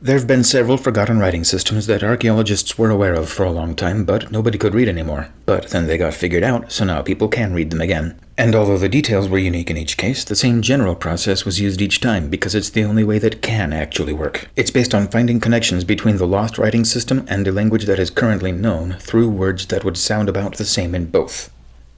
There have been several forgotten writing systems that archaeologists were aware of for a long time, but nobody could read anymore. But then they got figured out, so now people can read them again. And although the details were unique in each case, the same general process was used each time because it's the only way that can actually work. It's based on finding connections between the lost writing system and a language that is currently known through words that would sound about the same in both.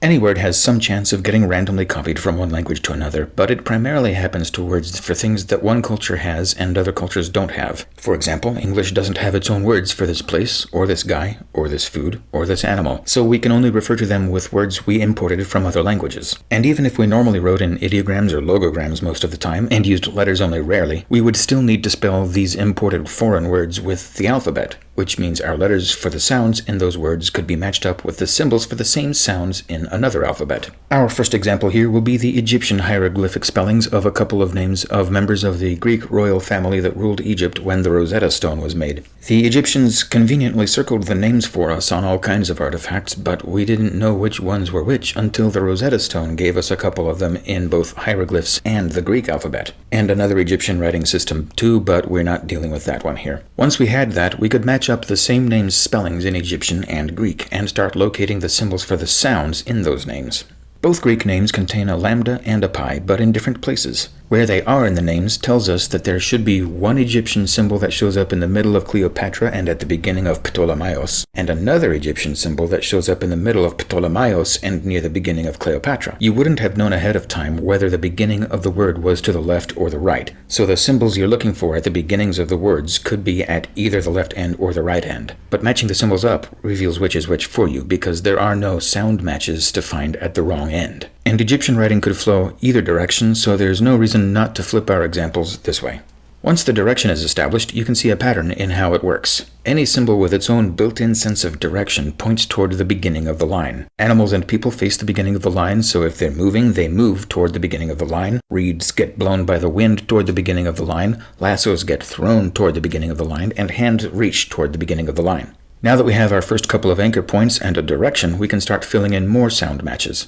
Any word has some chance of getting randomly copied from one language to another, but it primarily happens to words for things that one culture has and other cultures don't have. For example, English doesn't have its own words for this place, or this guy, or this food, or this animal, so we can only refer to them with words we imported from other languages. And even if we normally wrote in ideograms or logograms most of the time, and used letters only rarely, we would still need to spell these imported foreign words with the alphabet, which means our letters for the sounds in those words could be matched up with the symbols for the same sounds in another alphabet. Our first example here will be the Egyptian hieroglyphic spellings of a couple of names of members of the Greek royal family that ruled Egypt when the Rosetta Stone was made. The Egyptians conveniently circled the names for us on all kinds of artifacts, but we didn't know which ones were which until the Rosetta Stone gave us a couple of them in both hieroglyphs and the Greek alphabet. And another Egyptian writing system too, but we're not dealing with that one here. Once we had that, we could match up the same names' spellings in Egyptian and Greek and start locating the symbols for the sounds in those names. Both Greek names contain a lambda and a pi, but in different places. Where they are in the names tells us that there should be one Egyptian symbol that shows up in the middle of Cleopatra and at the beginning of Ptolemaios, and another Egyptian symbol that shows up in the middle of Ptolemaios and near the beginning of Cleopatra. You wouldn't have known ahead of time whether the beginning of the word was to the left or the right, so the symbols you're looking for at the beginnings of the words could be at either the left end or the right end. But matching the symbols up reveals which is which for you, because there are no sound matches to find at the wrong end. And Egyptian writing could flow either direction, so there's no reason not to flip our examples this way. Once the direction is established, you can see a pattern in how it works. Any symbol with its own built-in sense of direction points toward the beginning of the line. Animals and people face the beginning of the line, so if they're moving, they move toward the beginning of the line. Reeds get blown by the wind toward the beginning of the line, lassos get thrown toward the beginning of the line, and hands reach toward the beginning of the line. Now that we have our first couple of anchor points and a direction, we can start filling in more sound matches.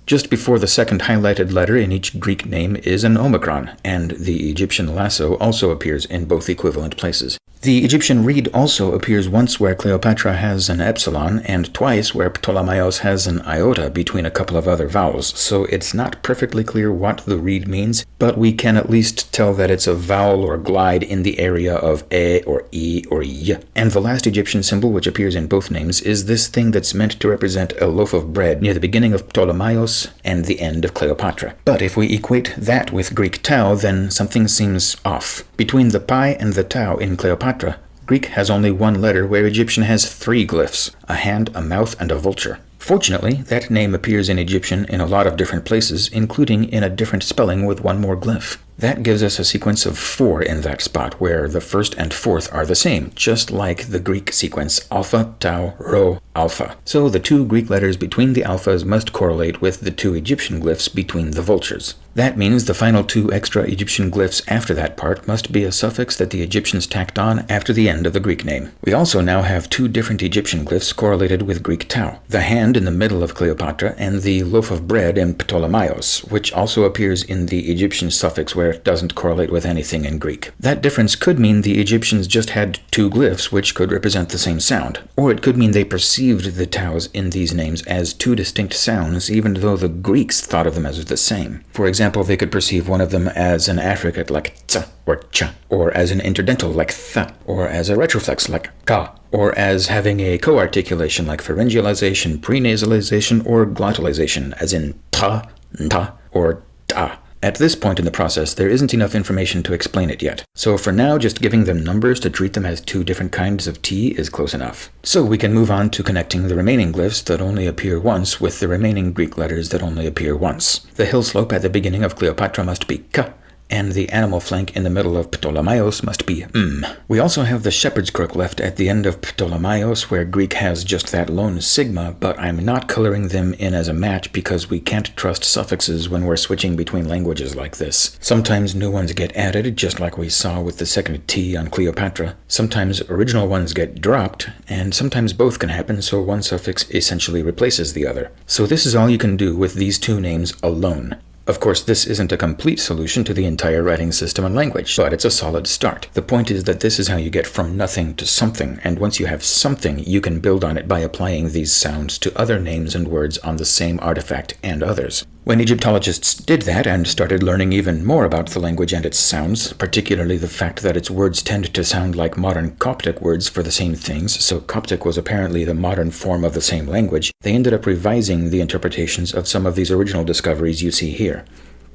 Just before the second highlighted letter in each Greek name is an omicron, and the Egyptian lasso also appears in both equivalent places. The Egyptian reed also appears once where Cleopatra has an epsilon, and twice where Ptolemaios has an iota between a couple of other vowels, so it's not perfectly clear what the reed means, but we can at least tell that it's a vowel or glide in the area of e or e or y. And the last Egyptian symbol which appears in both names is this thing that's meant to represent a loaf of bread near the beginning of Ptolemaios and the end of Cleopatra. But if we equate that with Greek tau, then something seems off. Between the pi and the tau in Cleopatra, Greek has only one letter where Egyptian has three glyphs, a hand, a mouth, and a vulture. Fortunately, that name appears in Egyptian in a lot of different places, including in a different spelling with one more glyph. That gives us a sequence of 4 in that spot, where the first and fourth are the same, just like the Greek sequence alpha, tau, rho, alpha. So the two Greek letters between the alphas must correlate with the two Egyptian glyphs between the vultures. That means the final two extra Egyptian glyphs after that part must be a suffix that the Egyptians tacked on after the end of the Greek name. We also now have two different Egyptian glyphs correlated with Greek tau, the hand in the middle of Cleopatra and the loaf of bread in Ptolemaios, which also appears in the Egyptian suffix where it doesn't correlate with anything in Greek. That difference could mean the Egyptians just had two glyphs which could represent the same sound, or it could mean they perceived the taus in these names as two distinct sounds even though the Greeks thought of them as the same. For example, they could perceive one of them as an affricate like ts or cha, or as an interdental like th, or as a retroflex like ka, or as having a co-articulation like pharyngealization, prenasalization, or glottalization, as in ta, nta, or ta. At this point in the process, there isn't enough information to explain it yet. So for now, just giving them numbers to treat them as two different kinds of T is close enough. So we can move on to connecting the remaining glyphs that only appear once with the remaining Greek letters that only appear once. The hill slope at the beginning of Cleopatra must be ka, and the animal flank in the middle of Ptolemaios must be We also have the shepherd's crook left at the end of Ptolemaios, where Greek has just that lone sigma, but I'm not coloring them in as a match because we can't trust suffixes when we're switching between languages like this. Sometimes new ones get added, just like we saw with the second T on Cleopatra. Sometimes original ones get dropped, and sometimes both can happen, so one suffix essentially replaces the other. So this is all you can do with these two names alone. Of course, this isn't a complete solution to the entire writing system and language, but it's a solid start. The point is that this is how you get from nothing to something, and once you have something, you can build on it by applying these sounds to other names and words on the same artifact and others. When Egyptologists did that and started learning even more about the language and its sounds, particularly the fact that its words tend to sound like modern Coptic words for the same things, so Coptic was apparently the modern form of the same language, they ended up revising the interpretations of some of these original discoveries you see here.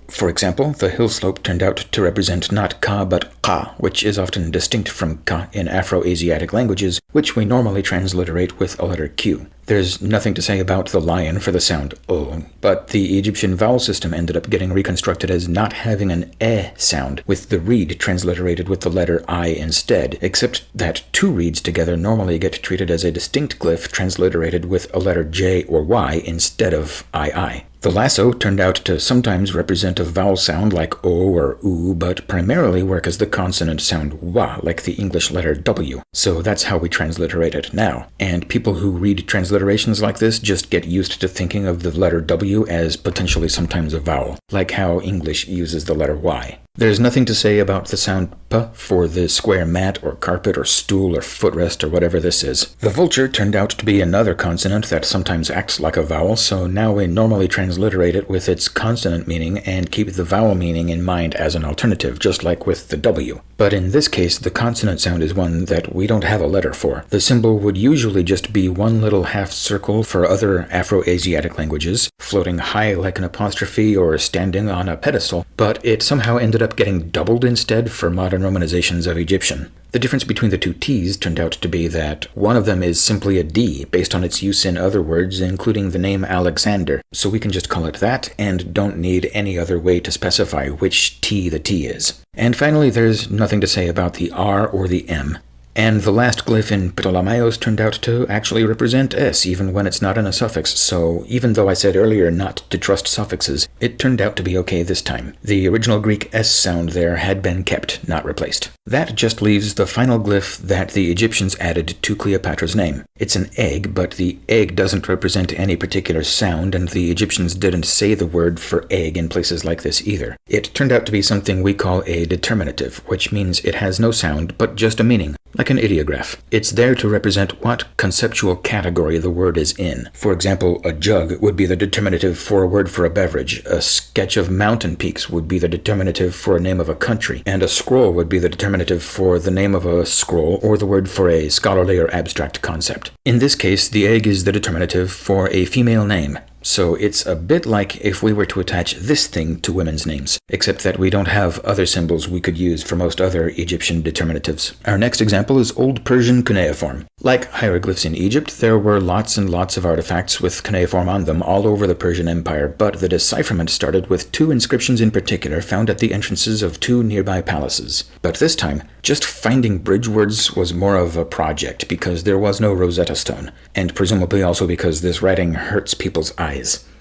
For example, the hill slope turned out to represent not ka but qa, which is often distinct from ka in Afro-Asiatic languages, which we normally transliterate with a letter Q. There's nothing to say about the lion for the sound O, but the Egyptian vowel system ended up getting reconstructed as not having an E sound, with the reed transliterated with the letter I instead, except that two reeds together normally get treated as a distinct glyph transliterated with a letter J or Y instead of II. The lasso turned out to sometimes represent a vowel sound like O or U, but primarily work as the consonant sound wa, like the English letter W. So that's how we transliterate it now. And people who read transliterations like this just get used to thinking of the letter W as potentially sometimes a vowel, like how English uses the letter Y. There's nothing to say about the sound P for the square mat or carpet or stool or footrest or whatever this is. The vulture turned out to be another consonant that sometimes acts like a vowel, so now we normally transliterate it with its consonant meaning and keep the vowel meaning in mind as an alternative, just like with the W. But in this case, the consonant sound is one that we don't have a letter for. The symbol would usually just be one little half circle for other Afro-Asiatic languages, floating high like an apostrophe or standing on a pedestal, but it somehow ended up getting doubled instead for modern romanizations of Egyptian. The difference between the two T's turned out to be that one of them is simply a D based on its use in other words, including the name Alexander, so we can just call it that and don't need any other way to specify which T the T is. And finally, there's nothing to say about the R or the M. And the last glyph in Ptolemaios turned out to actually represent S, even when it's not in a suffix, so even though I said earlier not to trust suffixes, it turned out to be okay this time. The original Greek S sound there had been kept, not replaced. That just leaves the final glyph that the Egyptians added to Cleopatra's name. It's an egg, but the egg doesn't represent any particular sound, and the Egyptians didn't say the word for egg in places like this either. It turned out to be something we call a determinative, which means it has no sound, but just a meaning. Like an ideograph. It's there to represent what conceptual category the word is in. For example, a jug would be the determinative for a word for a beverage, a sketch of mountain peaks would be the determinative for a name of a country, and a scroll would be the determinative for the name of a scroll or the word for a scholarly or abstract concept. In this case, the egg is the determinative for a female name. So it's a bit like if we were to attach this thing to women's names, except that we don't have other symbols we could use for most other Egyptian determinatives. Our next example is Old Persian cuneiform. Like hieroglyphs in Egypt, there were lots and lots of artifacts with cuneiform on them all over the Persian Empire, but the decipherment started with two inscriptions in particular found at the entrances of two nearby palaces. But this time, just finding bridge words was more of a project because there was no Rosetta Stone, and presumably also because this writing hurts people's eyes.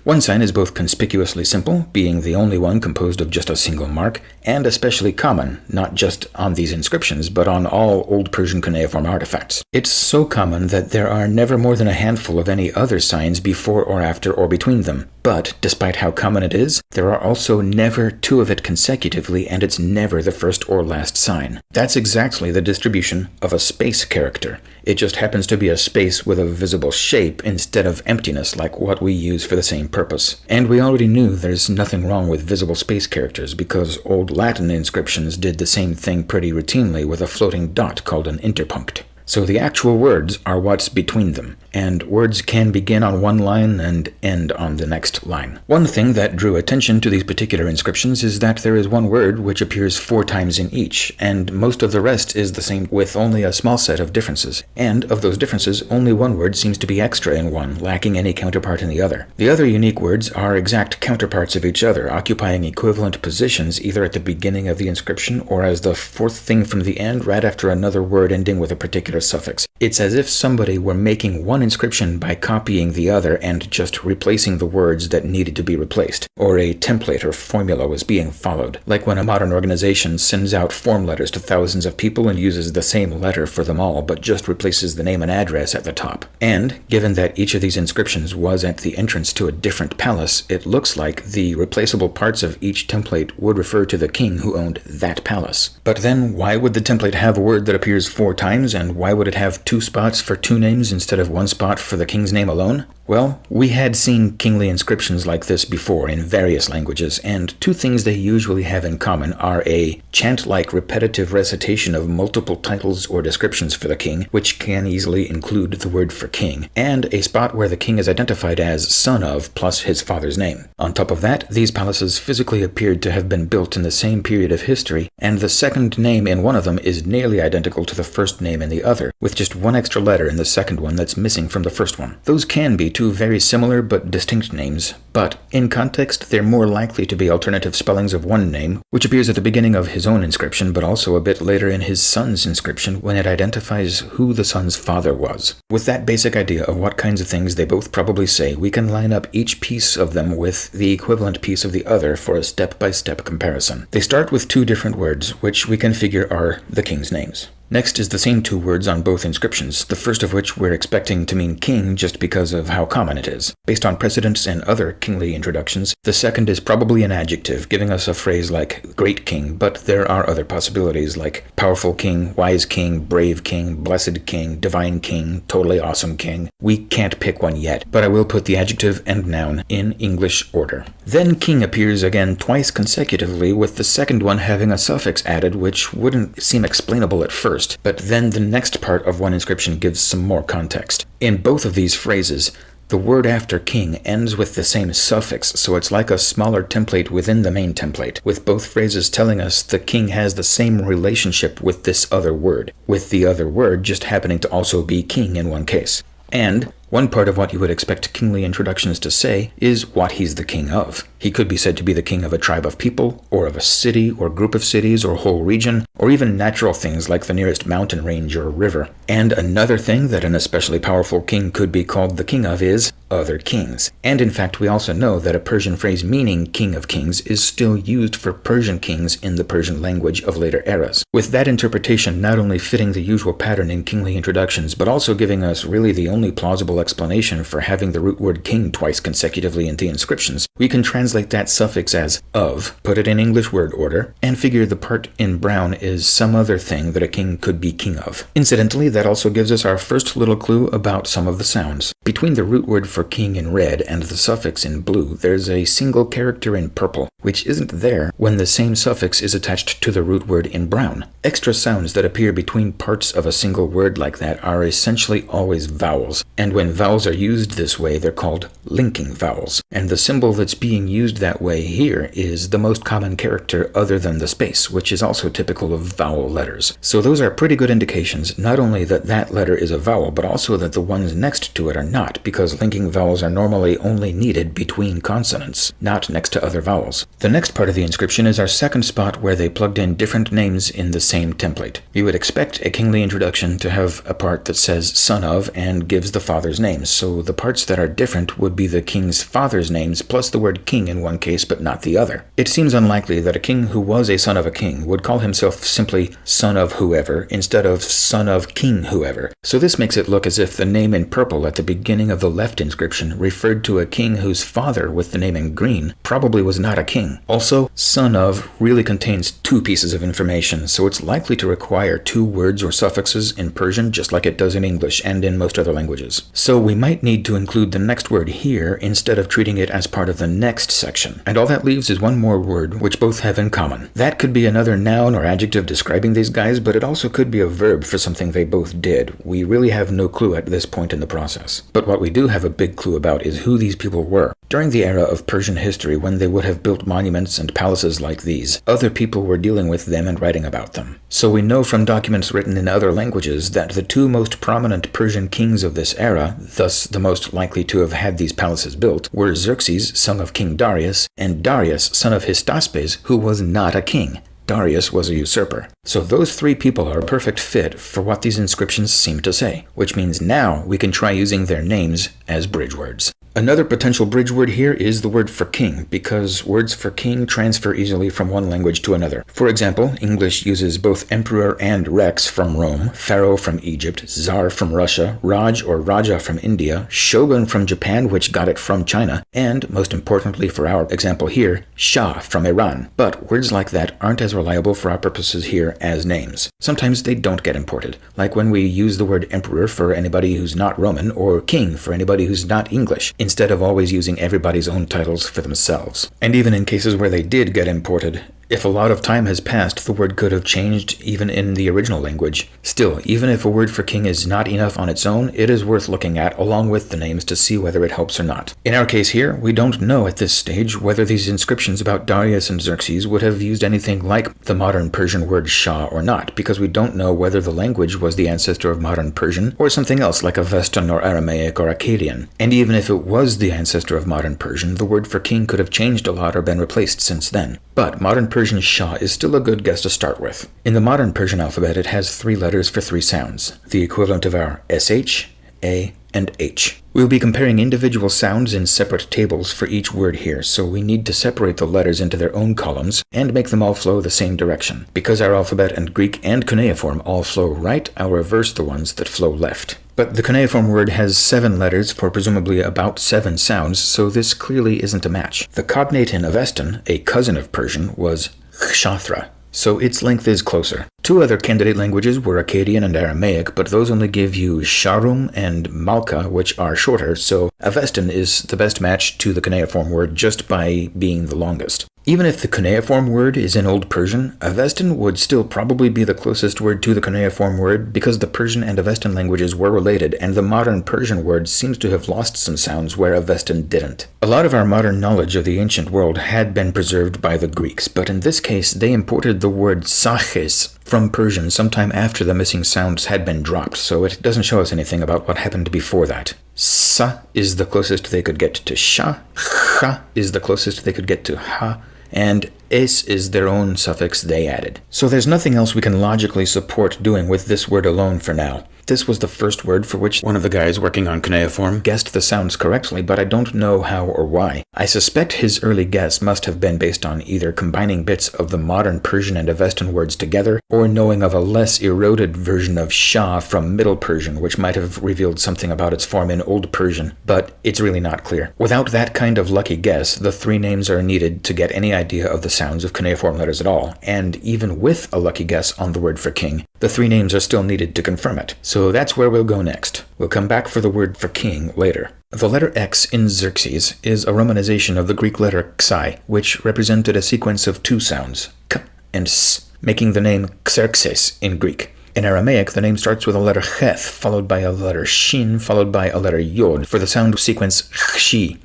One sign is both conspicuously simple, being the only one composed of just a single mark, and especially common, not just on these inscriptions, but on all Old Persian cuneiform artifacts. It's so common that there are never more than a handful of any other signs before or after or between them. But, despite how common it is, there are also never two of it consecutively, and it's never the first or last sign. That's exactly the distribution of a space character. It just happens to be a space with a visible shape instead of emptiness like what we use for the same purpose. And we already knew there's nothing wrong with visible space characters because Old Latin inscriptions did the same thing pretty routinely with a floating dot called an interpunct. So the actual words are what's between them, and words can begin on one line and end on the next line. One thing that drew attention to these particular inscriptions is that there is one word which appears 4 times in each, and most of the rest is the same with only a small set of differences. And of those differences, only one word seems to be extra in one, lacking any counterpart in the other. The other unique words are exact counterparts of each other, occupying equivalent positions either at the beginning of the inscription or as the 4th thing from the end right after another word ending with a particular letter suffix. It's as if somebody were making one inscription by copying the other and just replacing the words that needed to be replaced, or a template or formula was being followed, like when a modern organization sends out form letters to thousands of people and uses the same letter for them all, but just replaces the name and address at the top. And, given that each of these inscriptions was at the entrance to a different palace, it looks like the replaceable parts of each template would refer to the king who owned that palace. But then, why would the template have a word that appears 4 times, and why would it have 2 spots for 2 names instead of 1 spot for the king's name alone? Well, we had seen kingly inscriptions like this before in various languages, and 2 things they usually have in common are a chant-like repetitive recitation of multiple titles or descriptions for the king, which can easily include the word for king, and a spot where the king is identified as son of plus his father's name. On top of that, these palaces physically appeared to have been built in the same period of history, and the second name in one of them is nearly identical to the first name in the other, with just 1 extra letter in the second one that's missing from the first one. Those can be 2 very similar but distinct names, but in context they're more likely to be alternative spellings of one name, which appears at the beginning of his own inscription but also a bit later in his son's inscription when it identifies who the son's father was. With that basic idea of what kinds of things they both probably say, we can line up each piece of them with the equivalent piece of the other for a step-by-step comparison. They start with 2 different words, which we can figure are the king's names. Next is the same 2 words on both inscriptions, the first of which we're expecting to mean king just because of how common it is. Based on precedents and other kingly introductions, the second is probably an adjective, giving us a phrase like great king, but there are other possibilities like powerful king, wise king, brave king, blessed king, divine king, totally awesome king. We can't pick one yet, but I will put the adjective and noun in English order. Then king appears again twice consecutively, with the second one having a suffix added, which wouldn't seem explainable at first. But then the next part of one inscription gives some more context. In both of these phrases, the word after king ends with the same suffix, so it's like a smaller template within the main template, with both phrases telling us the king has the same relationship with this other word, with the other word just happening to also be king in one case. And one part of what you would expect kingly introductions to say is what he's the king of. He could be said to be the king of a tribe of people, or of a city, or group of cities, or whole region, or even natural things like the nearest mountain range or river. And another thing that an especially powerful king could be called the king of is other kings. And in fact, we also know that a Persian phrase meaning king of kings is still used for Persian kings in the Persian language of later eras. With that interpretation not only fitting the usual pattern in kingly introductions, but also giving us really the only plausible explanation for having the root word king twice consecutively in the inscriptions, we can translate that suffix as of, put it in English word order, and figure the part in brown is some other thing that a king could be king of. Incidentally, that also gives us our first little clue about some of the sounds. Between the root word for king in red and the suffix in blue, there's a single character in purple, which isn't there when the same suffix is attached to the root word in brown. Extra sounds that appear between parts of a single word like that are essentially always vowels, and when vowels are used this way, they're called linking vowels. And the symbol that's being used that way here is the most common character other than the space, which is also typical of vowel letters. So those are pretty good indications, not only that that letter is a vowel, but also that the ones next to it are not, because linking vowels are normally only needed between consonants, not next to other vowels. The next part of the inscription is our second spot where they plugged in different names in the same template. You would expect a kingly introduction to have a part that says son of and gives the father's names, so the parts that are different would be the king's father's names plus the word king in one case but not the other. It seems unlikely that a king who was a son of a king would call himself simply son of whoever instead of son of king whoever, so this makes it look as if the name in purple at the beginning of the left inscription referred to a king whose father with the name in green probably was not a king. Also, son of really contains 2 pieces of information, so it's likely to require 2 words or suffixes in Persian just like it does in English and in most other languages. So we might need to include the next word here instead of treating it as part of the next section. And all that leaves is one more word which both have in common. That could be another noun or adjective describing these guys, but it also could be a verb for something they both did. We really have no clue at this point in the process. But what we do have a big clue about is who these people were. During the era of Persian history, when they would have built monuments and palaces like these, other people were dealing with them and writing about them. So we know from documents written in other languages that the 2 most prominent Persian kings of this era, thus the most likely to have had these palaces built, were Xerxes, son of King Darius, and Darius, son of Hystaspes, who was not a king. Darius was a usurper. So those three people are a perfect fit for what these inscriptions seem to say, which means now we can try using their names as bridge words. Another potential bridge word here is the word for king, because words for king transfer easily from one language to another. For example, English uses both emperor and rex from Rome, pharaoh from Egypt, czar from Russia, Raj or Raja from India, shogun from Japan, which got it from China, and, most importantly for our example here, Shah from Iran. But words like that aren't as reliable for our purposes here as names. Sometimes they don't get imported, like when we use the word emperor for anybody who's not Roman, or king for anybody who's not English, instead of always using everybody's own titles for themselves. And even in cases where they did get imported, if a lot of time has passed, the word could have changed even in the original language. Still, even if a word for king is not enough on its own, it is worth looking at along with the names to see whether it helps or not. In our case here, we don't know at this stage whether these inscriptions about Darius and Xerxes would have used anything like the modern Persian word Shah or not, because we don't know whether the language was the ancestor of modern Persian or something else like Avestan or Aramaic or Akkadian. And even if it was the ancestor of modern Persian, the word for king could have changed a lot or been replaced since then. But modern Persian Shah is still a good guess to start with. In the modern Persian alphabet, it has 3 letters for 3 sounds, the equivalent of our SH, A, and H. We'll be comparing individual sounds in separate tables for each word here, so we need to separate the letters into their own columns and make them all flow the same direction. Because our alphabet and Greek and cuneiform all flow right, I'll reverse the ones that flow left. But the cuneiform word has 7 letters for presumably about 7 sounds, so this clearly isn't a match. The cognate in Avestan, a cousin of Persian, was Kshatra, so its length is closer. 2 other candidate languages were Akkadian and Aramaic, but those only give you Sharum and Malka, which are shorter, so Avestan is the best match to the cuneiform word just by being the longest. Even if the cuneiform word is in Old Persian, Avestan would still probably be the closest word to the cuneiform word because the Persian and Avestan languages were related, and the modern Persian word seems to have lost some sounds where Avestan didn't. A lot of our modern knowledge of the ancient world had been preserved by the Greeks, but in this case they imported the word saches from Persian sometime after the missing sounds had been dropped, so it doesn't show us anything about what happened before that. Sa is the closest they could get to sha, cha is the closest they could get to ha, and es is their own suffix they added. So there's nothing else we can logically support doing with this word alone for now. This was the first word for which one of the guys working on cuneiform guessed the sounds correctly, but I don't know how or why. I suspect his early guess must have been based on either combining bits of the modern Persian and Avestan words together, or knowing of a less eroded version of Shah from Middle Persian, which might have revealed something about its form in Old Persian, but it's really not clear. Without that kind of lucky guess, the 3 names are needed to get any idea of the sounds of cuneiform letters at all, and even with a lucky guess on the word for king, the 3 names are still needed to confirm it. So that's where we'll go next. We'll come back for the word for king later. The letter X in Xerxes is a romanization of the Greek letter Xi, which represented a sequence of 2 sounds, K and S, making the name Xerxes in Greek. In Aramaic, the name starts with a letter Cheth, followed by a letter Shin, followed by a letter Yod, for the sound sequence Chshi,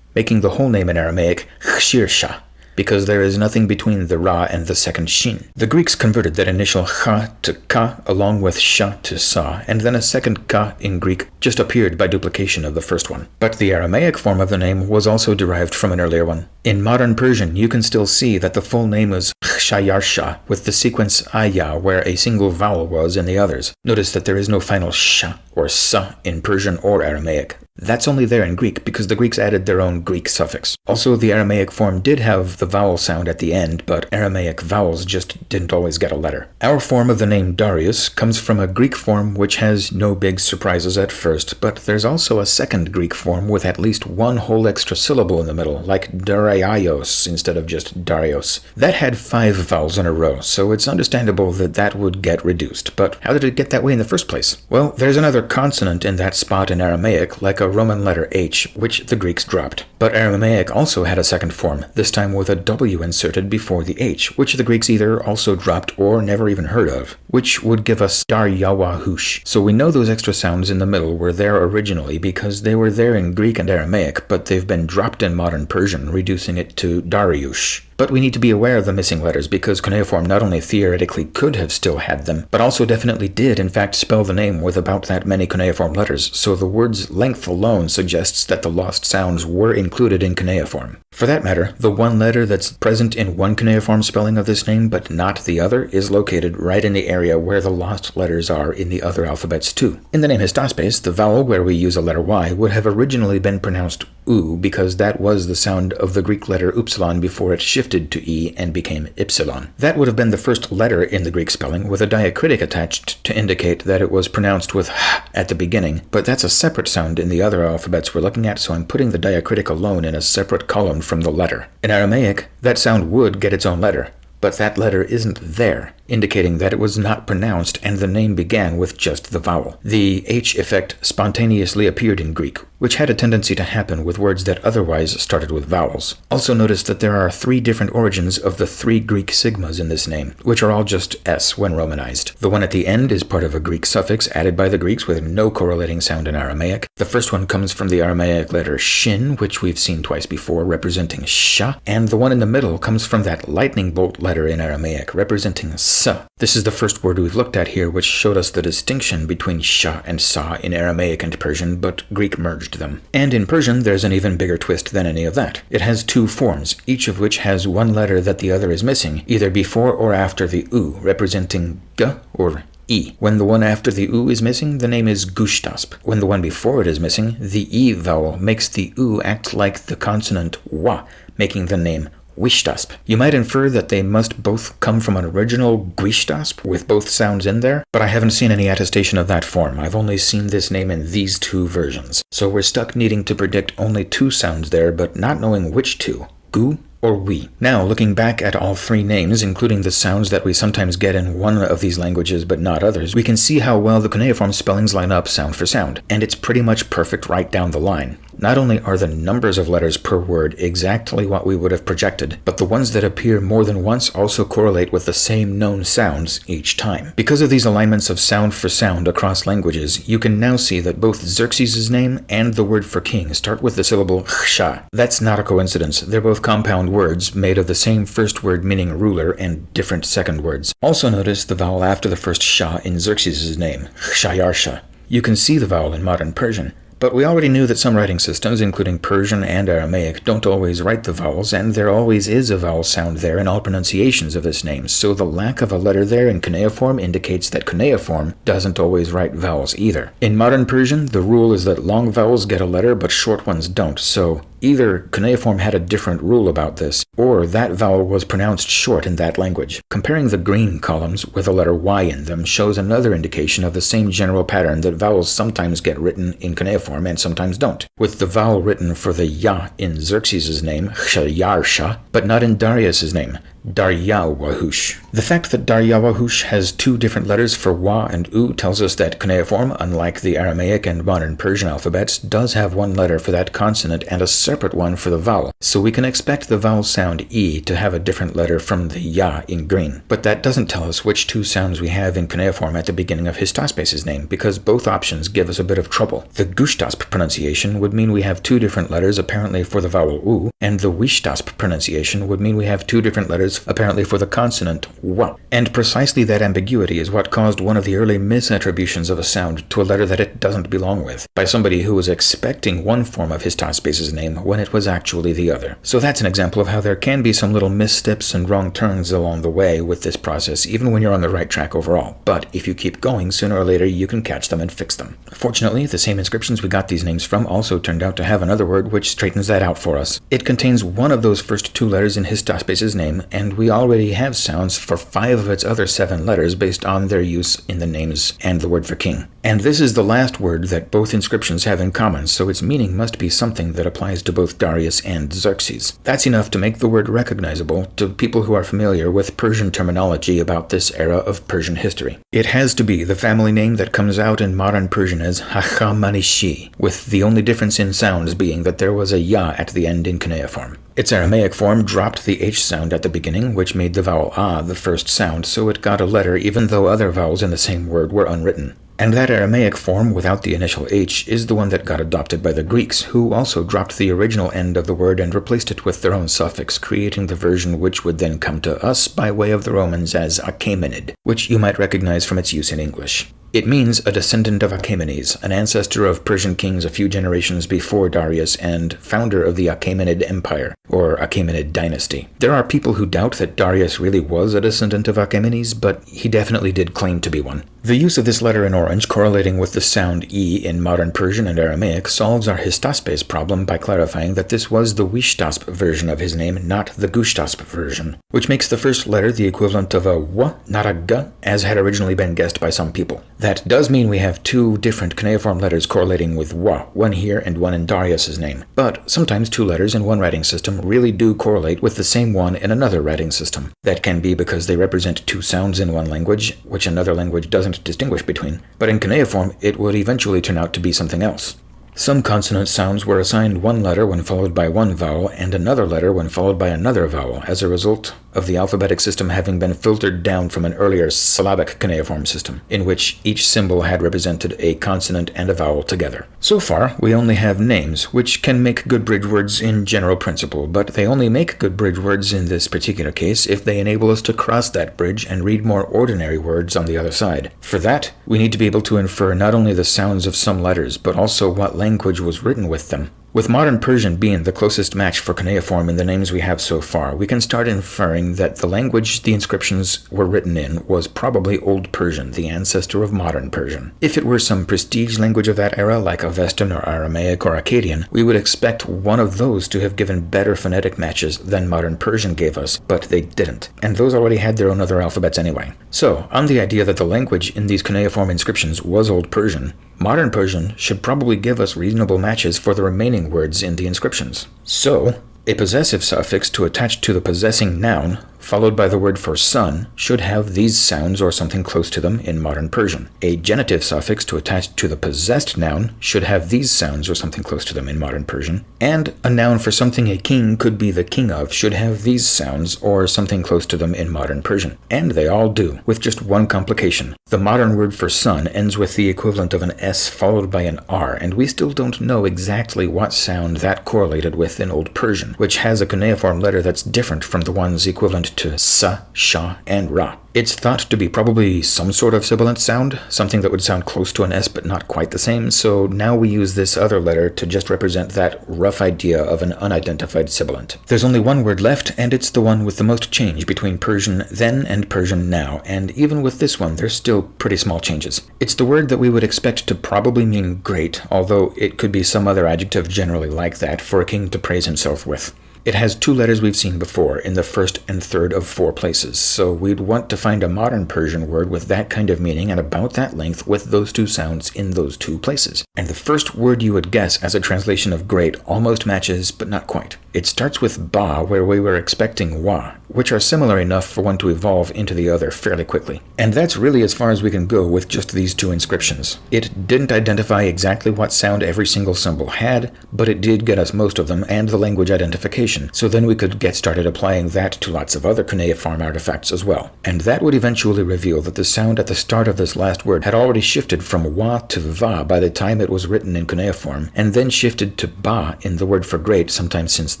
making the whole name in Aramaic Chshirsha, because there is nothing between the Ra and the second Shin. The Greeks converted that initial Cha to Ka along with Sha to Sa, and then a second Ka in Greek just appeared by duplication of the first one. But the Aramaic form of the name was also derived from an earlier one. In modern Persian, you can still see that the full name is Chayarsha, with the sequence Aya where a single vowel was in the others. Notice that there is no final Sha or Sa in Persian or Aramaic. That's only there in Greek because the Greeks added their own Greek suffix. Also, the Aramaic form did have the vowel sound at the end, but Aramaic vowels just didn't always get a letter. Our form of the name Darius comes from a Greek form which has no big surprises at first, but there's also a second Greek form with at least 1 whole extra syllable in the middle, like Dariaios instead of just Darios. That had 5 vowels in a row, so it's understandable that that would get reduced. But how did it get that way in the first place? Well, there's another consonant in that spot in Aramaic, like a Roman letter H, which the Greeks dropped. But Aramaic also had a second form, this time with a W inserted before the H, which the Greeks either also dropped or never even heard of, which would give us Daryawahush. So we know those extra sounds in the middle were there originally because they were there in Greek and Aramaic, but they've been dropped in modern Persian, reducing it to Dariush. But we need to be aware of the missing letters because cuneiform not only theoretically could have still had them, but also definitely did in fact spell the name with about that many cuneiform letters, so the word's length alone suggests that the lost sounds were included in cuneiform. For that matter, the one letter that's present in one cuneiform spelling of this name but not the other is located right in the area where the lost letters are in the other alphabets too. In the name Histaspes, the vowel where we use a letter Y would have originally been pronounced U because that was the sound of the Greek letter upsilon before it shifted to E and became ypsilon. That would have been the first letter in the Greek spelling with a diacritic attached to indicate that it was pronounced with H at the beginning, but that's a separate sound in the other alphabets we're looking at, so I'm putting the diacritic alone in a separate column from the letter. In Aramaic, that sound would get its own letter, but that letter isn't there, indicating that it was not pronounced and the name began with just the vowel. The H effect spontaneously appeared in Greek, which had a tendency to happen with words that otherwise started with vowels. Also notice that there are 3 different origins of the 3 Greek sigmas in this name, which are all just S when romanized. The one at the end is part of a Greek suffix added by the Greeks with no correlating sound in Aramaic. The first one comes from the Aramaic letter shin, which we've seen twice before, representing sha, and the one in the middle comes from that lightning bolt letter in Aramaic, representing sa. This is the first word we've looked at here, which showed us the distinction between sha and sa in Aramaic and Persian, but Greek merged them. And in Persian, there's an even bigger twist than any of that. It has 2 forms, each of which has one letter that the other is missing, either before or after the u, representing g or E. When the one after the U is missing, the name is Gushtasp. When the one before it is missing, the E vowel makes the U act like the consonant wa, making the name Wishtasp. You might infer that they must both come from an original Guishtasp with both sounds in there, but I haven't seen any attestation of that form. I've only seen this name in these 2 versions. So we're stuck needing to predict only 2 sounds there, but not knowing which 2, gu or we. Now, looking back at all 3 names, including the sounds that we sometimes get in one of these languages but not others, we can see how well the cuneiform spellings line up sound for sound, and it's pretty much perfect right down the line. Not only are the numbers of letters per word exactly what we would have projected, but the ones that appear more than once also correlate with the same known sounds each time. Because of these alignments of sound for sound across languages, you can now see that both Xerxes' name and the word for king start with the syllable ksha. That's not a coincidence. They're both compound words made of the same first word meaning ruler and different second words. Also notice the vowel after the first sha in Xerxes' name, kshayarsha. You can see the vowel in modern Persian. But we already knew that some writing systems, including Persian and Aramaic, don't always write the vowels, and there always is a vowel sound there in all pronunciations of this name, so the lack of a letter there in cuneiform indicates that cuneiform doesn't always write vowels either. In modern Persian, the rule is that long vowels get a letter but short ones don't, so either cuneiform had a different rule about this, or that vowel was pronounced short in that language. Comparing the green columns with a letter Y in them shows another indication of the same general pattern that vowels sometimes get written in cuneiform and sometimes don't, with the vowel written for the ya in Xerxes' name, Kshayarsha, but not in Darius' name, Daryawahush. The fact that Daryawahush has 2 different letters for wa and u tells us that cuneiform, unlike the Aramaic and modern Persian alphabets, does have one letter for that consonant and a separate one for the vowel, so we can expect the vowel sound e to have a different letter from the ya in green. But that doesn't tell us which 2 sounds we have in cuneiform at the beginning of Histaspes' name, because both options give us a bit of trouble. The Gushtasp pronunciation would mean we have 2 different letters apparently for the vowel u, and the Wishtasp pronunciation would mean we have 2 different letters apparently for the consonant wa. And precisely that ambiguity is what caused one of the early misattributions of a sound to a letter that it doesn't belong with, by somebody who was expecting one form of Histaspes' name when it was actually the other. So that's an example of how there can be some little missteps and wrong turns along the way with this process, even when you're on the right track overall. But if you keep going, sooner or later you can catch them and fix them. Fortunately, the same inscriptions we got these names from also turned out to have another word which straightens that out for us. It contains one of those first 2 letters in Histaspes' name, and we already have sounds for 5 of its other 7 letters based on their use in the names and the word for king. And this is the last word that both inscriptions have in common, so its meaning must be something that applies to both Darius and Xerxes. That's enough to make the word recognizable to people who are familiar with Persian terminology about this era of Persian history. It has to be the family name that comes out in modern Persian as Hachemanishi, with the only difference in sounds being that there was a ya at the end in cuneiform. Its Aramaic form dropped the H sound at the beginning, which made the vowel ah the first sound, so it got a letter even though other vowels in the same word were unwritten. And that Aramaic form without the initial H is the one that got adopted by the Greeks, who also dropped the original end of the word and replaced it with their own suffix, creating the version which would then come to us by way of the Romans as Achaemenid, which you might recognize from its use in English. It means a descendant of Achaemenes, an ancestor of Persian kings a few generations before Darius and founder of the Achaemenid Empire, or Achaemenid dynasty. There are people who doubt that Darius really was a descendant of Achaemenes, but he definitely did claim to be one. The use of this letter in orange correlating with the sound E in modern Persian and Aramaic solves our histaspes problem by clarifying that this was the Wishtasp version of his name, not the Gushtasp version, which makes the first letter the equivalent of a W, not a G, as had originally been guessed by some people. That does mean we have two different cuneiform letters correlating with W, one here and one in Darius's name. But sometimes two letters in one writing system really do correlate with the same one in another writing system. That can be because they represent two sounds in one language, which another language doesn't distinguish between. But in cuneiform, it would eventually turn out to be something else. Some consonant sounds were assigned one letter when followed by one vowel and another letter when followed by another vowel as a result of the alphabetic system having been filtered down from an earlier syllabic cuneiform system, in which each symbol had represented a consonant and a vowel together. So far, we only have names, which can make good bridge words in general principle, but they only make good bridge words in this particular case if they enable us to cross that bridge and read more ordinary words on the other side. For that, we need to be able to infer not only the sounds of some letters, but also what language was written with them. With modern Persian being the closest match for cuneiform in the names we have so far, we can start inferring that the language the inscriptions were written in was probably Old Persian, the ancestor of modern Persian. If it were some prestige language of that era, like Avestan or Aramaic or Akkadian, we would expect one of those to have given better phonetic matches than modern Persian gave us, but they didn't, and those already had their own other alphabets anyway. So, on the idea that the language in these cuneiform inscriptions was Old Persian, modern Persian should probably give us reasonable matches for the remaining words in the inscriptions. So, a possessive suffix to attach to the possessing noun, followed by the word for son, should have these sounds or something close to them in modern Persian. A genitive suffix to attach to the possessed noun should have these sounds or something close to them in modern Persian. And a noun for something a king could be the king of should have these sounds or something close to them in modern Persian. And they all do, with just one complication. The modern word for son ends with the equivalent of an S followed by an R, and we still don't know exactly what sound that correlated with in Old Persian, which has a cuneiform letter that's different from the ones equivalent to sa, sha, and ra. It's thought to be probably some sort of sibilant sound, something that would sound close to an S but not quite the same, so now we use this other letter to just represent that rough idea of an unidentified sibilant. There's only one word left, and it's the one with the most change between Persian then and Persian now, and even with this one, there's still pretty small changes. It's the word that we would expect to probably mean great, although it could be some other adjective generally like that for a king to praise himself with. It has two letters we've seen before in the first and third of 4 places, so we'd want to find a modern Persian word with that kind of meaning and about that length with those two sounds in those 2 places. And the first word you would guess as a translation of great almost matches, but not quite. It starts with ba, where we were expecting wa, which are similar enough for one to evolve into the other fairly quickly. And that's really as far as we can go with just these 2 inscriptions. It didn't identify exactly what sound every single symbol had, but it did get us most of them and the language identification, so then we could get started applying that to lots of other cuneiform artifacts as well. And that would eventually reveal that the sound at the start of this last word had already shifted from wa to va by the time it was written in cuneiform, and then shifted to ba in the word for great sometime since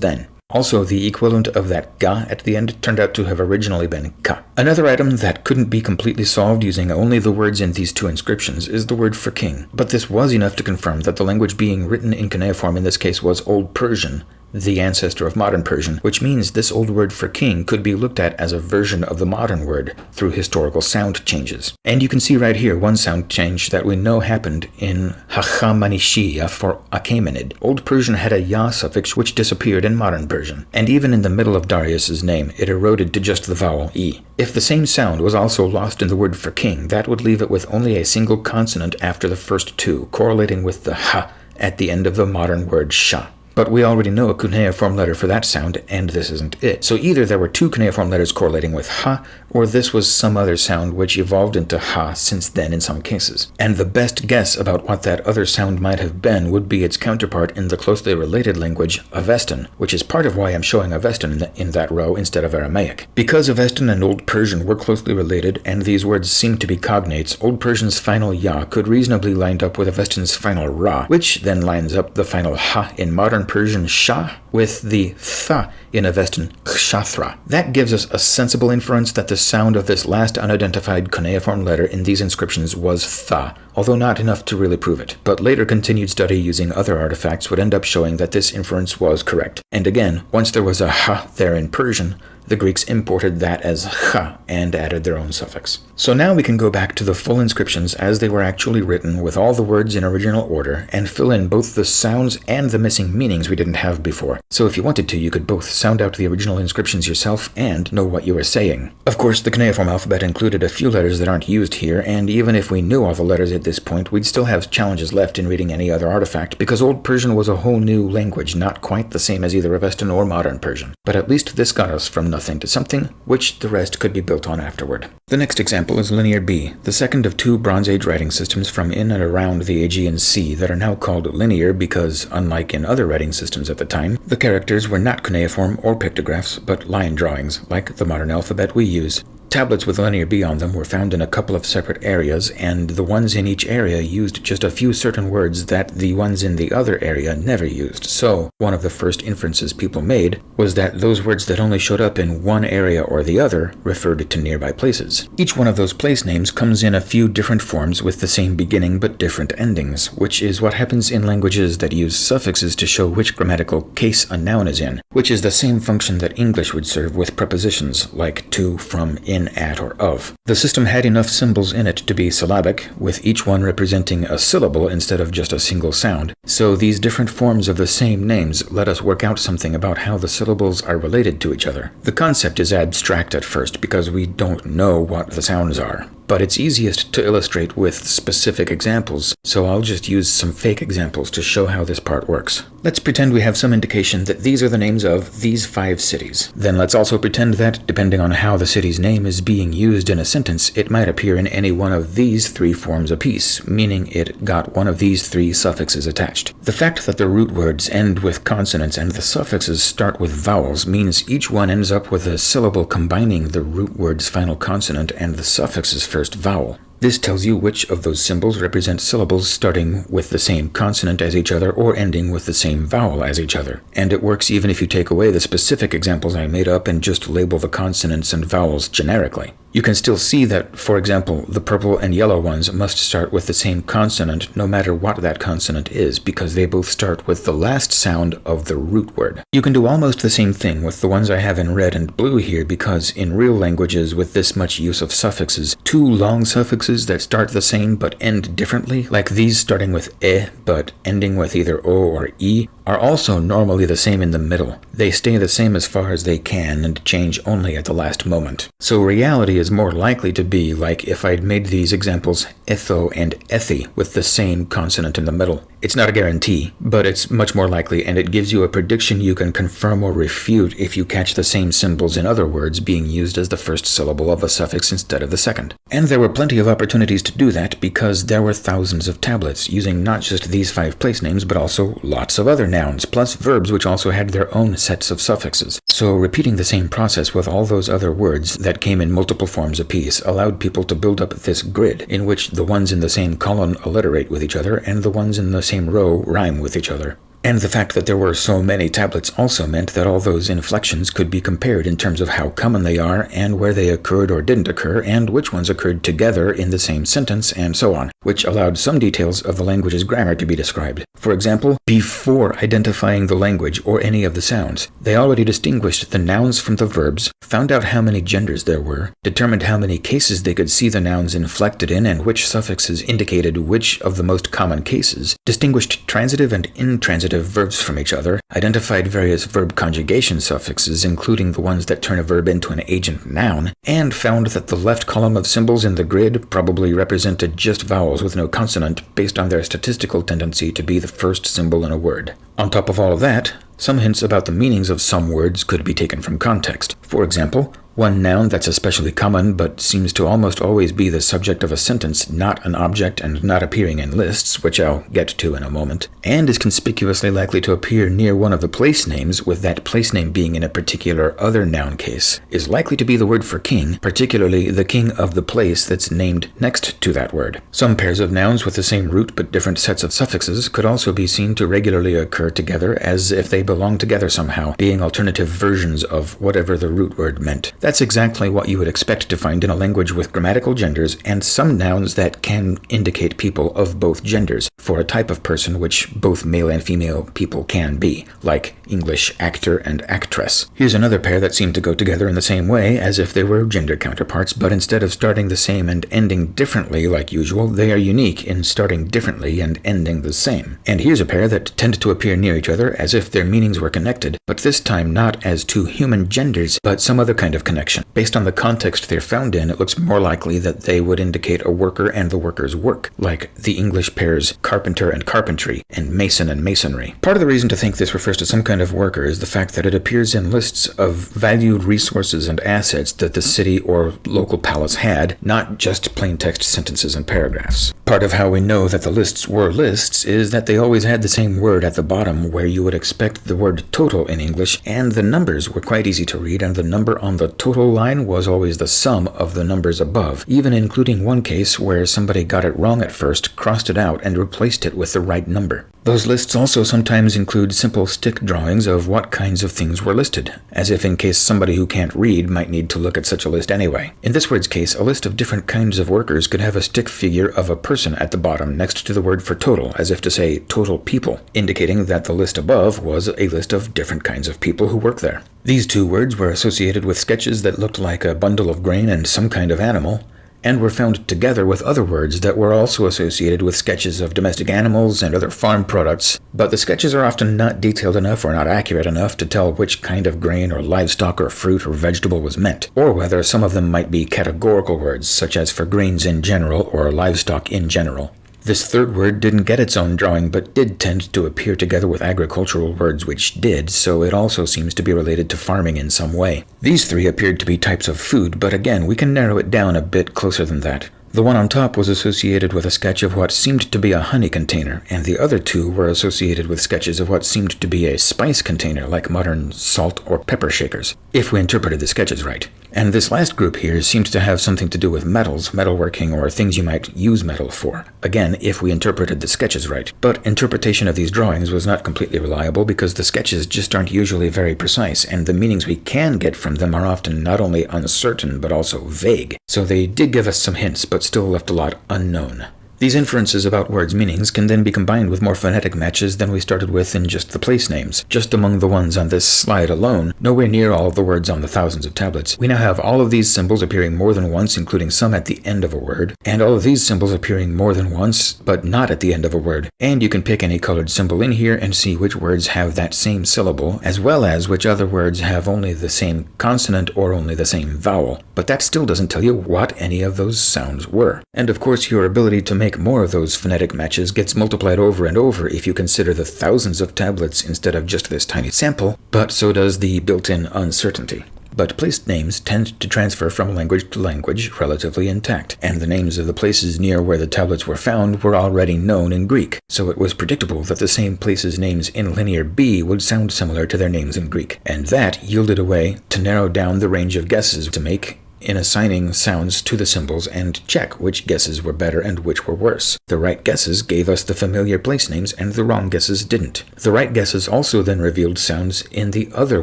then. Also, the equivalent of that ga at the end turned out to have originally been ka. Another item that couldn't be completely solved using only the words in these 2 inscriptions is the word for king, but this was enough to confirm that the language being written in cuneiform in this case was Old Persian, the ancestor of modern Persian, which means this old word for king could be looked at as a version of the modern word through historical sound changes. And you can see right here one sound change that we know happened in Hachamanishiya for Achaemenid. Old Persian had a ya suffix which disappeared in modern Persian, and even in the middle of Darius's name, it eroded to just the vowel e. If the same sound was also lost in the word for king, that would leave it with only a single consonant after the first 2, correlating with the ha at the end of the modern word sha. But we already know a cuneiform letter for that sound, and this isn't it. So either there were two cuneiform letters correlating with ha, or this was some other sound which evolved into ha since then in some cases. And the best guess about what that other sound might have been would be its counterpart in the closely related language Avestan, which is part of why I'm showing Avestan in that row instead of Aramaic. Because Avestan and Old Persian were closely related, and these words seem to be cognates, Old Persian's final ya could reasonably line up with Avestan's final ra, which then lines up the final ha in modern Persian shah with the tha in Avestan kshatra. That gives us a sensible inference that the sound of this last unidentified cuneiform letter in these inscriptions was tha, although not enough to really prove it. But later continued study using other artifacts would end up showing that this inference was correct. And again, once there was a ha there in Persian, the Greeks imported that as cha and added their own suffix. So now we can go back to the full inscriptions as they were actually written with all the words in original order and fill in both the sounds and the missing meanings we didn't have before. So if you wanted to, you could both sound out the original inscriptions yourself and know what you were saying. Of course, the cuneiform alphabet included a few letters that aren't used here, and even if we knew all the letters at this point, we'd still have challenges left in reading any other artifact because Old Persian was a whole new language, not quite the same as either Avestan or modern Persian. But at least this got us from nothing to something, which the rest could be built on afterward. The next example is Linear B, the second of two Bronze Age writing systems from in and around the Aegean Sea that are now called linear because, unlike in other writing systems at the time, the characters were not cuneiform or pictographs, but line drawings, like the modern alphabet we use. Tablets with Linear B on them were found in a couple of separate areas, and the ones in each area used just a few certain words that the ones in the other area never used. So, one of the first inferences people made was that those words that only showed up in one area or the other referred to nearby places. Each one of those place names comes in a few different forms with the same beginning but different endings, which is what happens in languages that use suffixes to show which grammatical case a noun is in, which is the same function that English would serve with prepositions like to, from, in, at, or of. The system had enough symbols in it to be syllabic, with each one representing a syllable instead of just a single sound, so these different forms of the same names let us work out something about how the syllables are related to each other. The concept is abstract at first because we don't know what the sounds are, but it's easiest to illustrate with specific examples, so I'll just use some fake examples to show how this part works. Let's pretend we have some indication that these are the names of these 5 cities. Then let's also pretend that, depending on how the city's name is being used in a sentence, it might appear in any one of these 3 forms apiece, meaning it got one of these 3 suffixes attached. The fact that the root words end with consonants and the suffixes start with vowels means each one ends up with a syllable combining the root word's final consonant and the suffix's first vowel. This tells you which of those symbols represent syllables starting with the same consonant as each other or ending with the same vowel as each other. And it works even if you take away the specific examples I made up and just label the consonants and vowels generically. You can still see that, for example, the purple and yellow ones must start with the same consonant no matter what that consonant is, because they both start with the last sound of the root word. You can do almost the same thing with the ones I have in red and blue here, because in real languages with this much use of suffixes, 2 long suffixes that start the same but end differently, like these starting with e but ending with either o or e, are also normally the same in the middle. They stay the same as far as they can and change only at the last moment. So reality is more likely to be like if I'd made these examples etho and ethi with the same consonant in the middle. It's not a guarantee, but it's much more likely, and it gives you a prediction you can confirm or refute if you catch the same symbols in other words being used as the first syllable of a suffix instead of the second. And there were plenty of opportunities to do that because there were thousands of tablets using not just these 5 place names but also lots of other nouns, plus verbs which also had their own sets of suffixes. So repeating the same process with all those other words that came in multiple forms apiece allowed people to build up this grid in which the ones in the same column alliterate with each other and the ones in the same row rhyme with each other. And the fact that there were so many tablets also meant that all those inflections could be compared in terms of how common they are and where they occurred or didn't occur and which ones occurred together in the same sentence and so on, which allowed some details of the language's grammar to be described. For example, before identifying the language or any of the sounds, they already distinguished the nouns from the verbs, found out how many genders there were, determined how many cases they could see the nouns inflected in and which suffixes indicated which of the most common cases, distinguished transitive and intransitive verbs from each other, identified various verb conjugation suffixes, including the ones that turn a verb into an agent noun, and found that the left column of symbols in the grid probably represented just vowels vowels with no consonant based on their statistical tendency to be the first symbol in a word. On top of all of that, some hints about the meanings of some words could be taken from context. For example, one noun that's especially common but seems to almost always be the subject of a sentence, not an object and not appearing in lists, which I'll get to in a moment, and is conspicuously likely to appear near one of the place names, with that place name being in a particular other noun case, is likely to be the word for king, particularly the king of the place that's named next to that word. Some pairs of nouns with the same root but different sets of suffixes could also be seen to regularly occur together as if they belong together somehow, being alternative versions of whatever the root word meant. That's exactly what you would expect to find in a language with grammatical genders and some nouns that can indicate people of both genders for a type of person which both male and female people can be, like English actor and actress. Here's another pair that seem to go together in the same way as if they were gender counterparts, but instead of starting the same and ending differently like usual, they are unique in starting differently and ending the same. And here's a pair that tend to appear near each other as if their meanings were connected, but this time not as two human genders, but some other kind of connection. Based on the context they're found in, it looks more likely that they would indicate a worker and the worker's work, like the English pairs carpenter and carpentry, and mason and masonry. Part of the reason to think this refers to some kind of worker is the fact that it appears in lists of valued resources and assets that the city or local palace had, not just plain text sentences and paragraphs. Part of how we know that the lists were lists is that they always had the same word at the bottom where you would expect the word total in English, and the numbers were quite easy to read, and the number on the total line was always the sum of the numbers above, even including one case where somebody got it wrong at first, crossed it out, and replaced it with the right number. Those lists also sometimes include simple stick drawings of what kinds of things were listed, as if in case somebody who can't read might need to look at such a list anyway. In this word's case, a list of different kinds of workers could have a stick figure of a person at the bottom next to the word for total, as if to say total people, indicating that the list above was a list of different kinds of people who work there. These two words were associated with sketches that looked like a bundle of grain and some kind of animal, and were found together with other words that were also associated with sketches of domestic animals and other farm products, but the sketches are often not detailed enough or not accurate enough to tell which kind of grain or livestock or fruit or vegetable was meant, or whether some of them might be categorical words, such as for grains in general or livestock in general. This third word didn't get its own drawing, but did tend to appear together with agricultural words which did, so it also seems to be related to farming in some way. These three appeared to be types of food, but again, we can narrow it down a bit closer than that. The one on top was associated with a sketch of what seemed to be a honey container, and the other two were associated with sketches of what seemed to be a spice container, like modern salt or pepper shakers, if we interpreted the sketches right. And this last group here seems to have something to do with metals, metalworking, or things you might use metal for. Again, if we interpreted the sketches right. But interpretation of these drawings was not completely reliable because the sketches just aren't usually very precise, and the meanings we can get from them are often not only uncertain but also vague. So they did give us some hints, but still left a lot unknown. These inferences about words' meanings can then be combined with more phonetic matches than we started with in just the place names. Just among the ones on this slide alone, nowhere near all of the words on the thousands of tablets, we now have all of these symbols appearing more than once, including some at the end of a word, and all of these symbols appearing more than once, but not at the end of a word. And you can pick any colored symbol in here and see which words have that same syllable, as well as which other words have only the same consonant or only the same vowel. But that still doesn't tell you what any of those sounds were. And of course, your ability to make more of those phonetic matches gets multiplied over and over if you consider the thousands of tablets instead of just this tiny sample, but so does the built-in uncertainty. But place names tend to transfer from language to language relatively intact, and the names of the places near where the tablets were found were already known in Greek, so it was predictable that the same places' names in Linear B would sound similar to their names in Greek, and that yielded a way to narrow down the range of guesses to make in assigning sounds to the symbols and check which guesses were better and which were worse. The right guesses gave us the familiar place names and the wrong guesses didn't. The right guesses also then revealed sounds in the other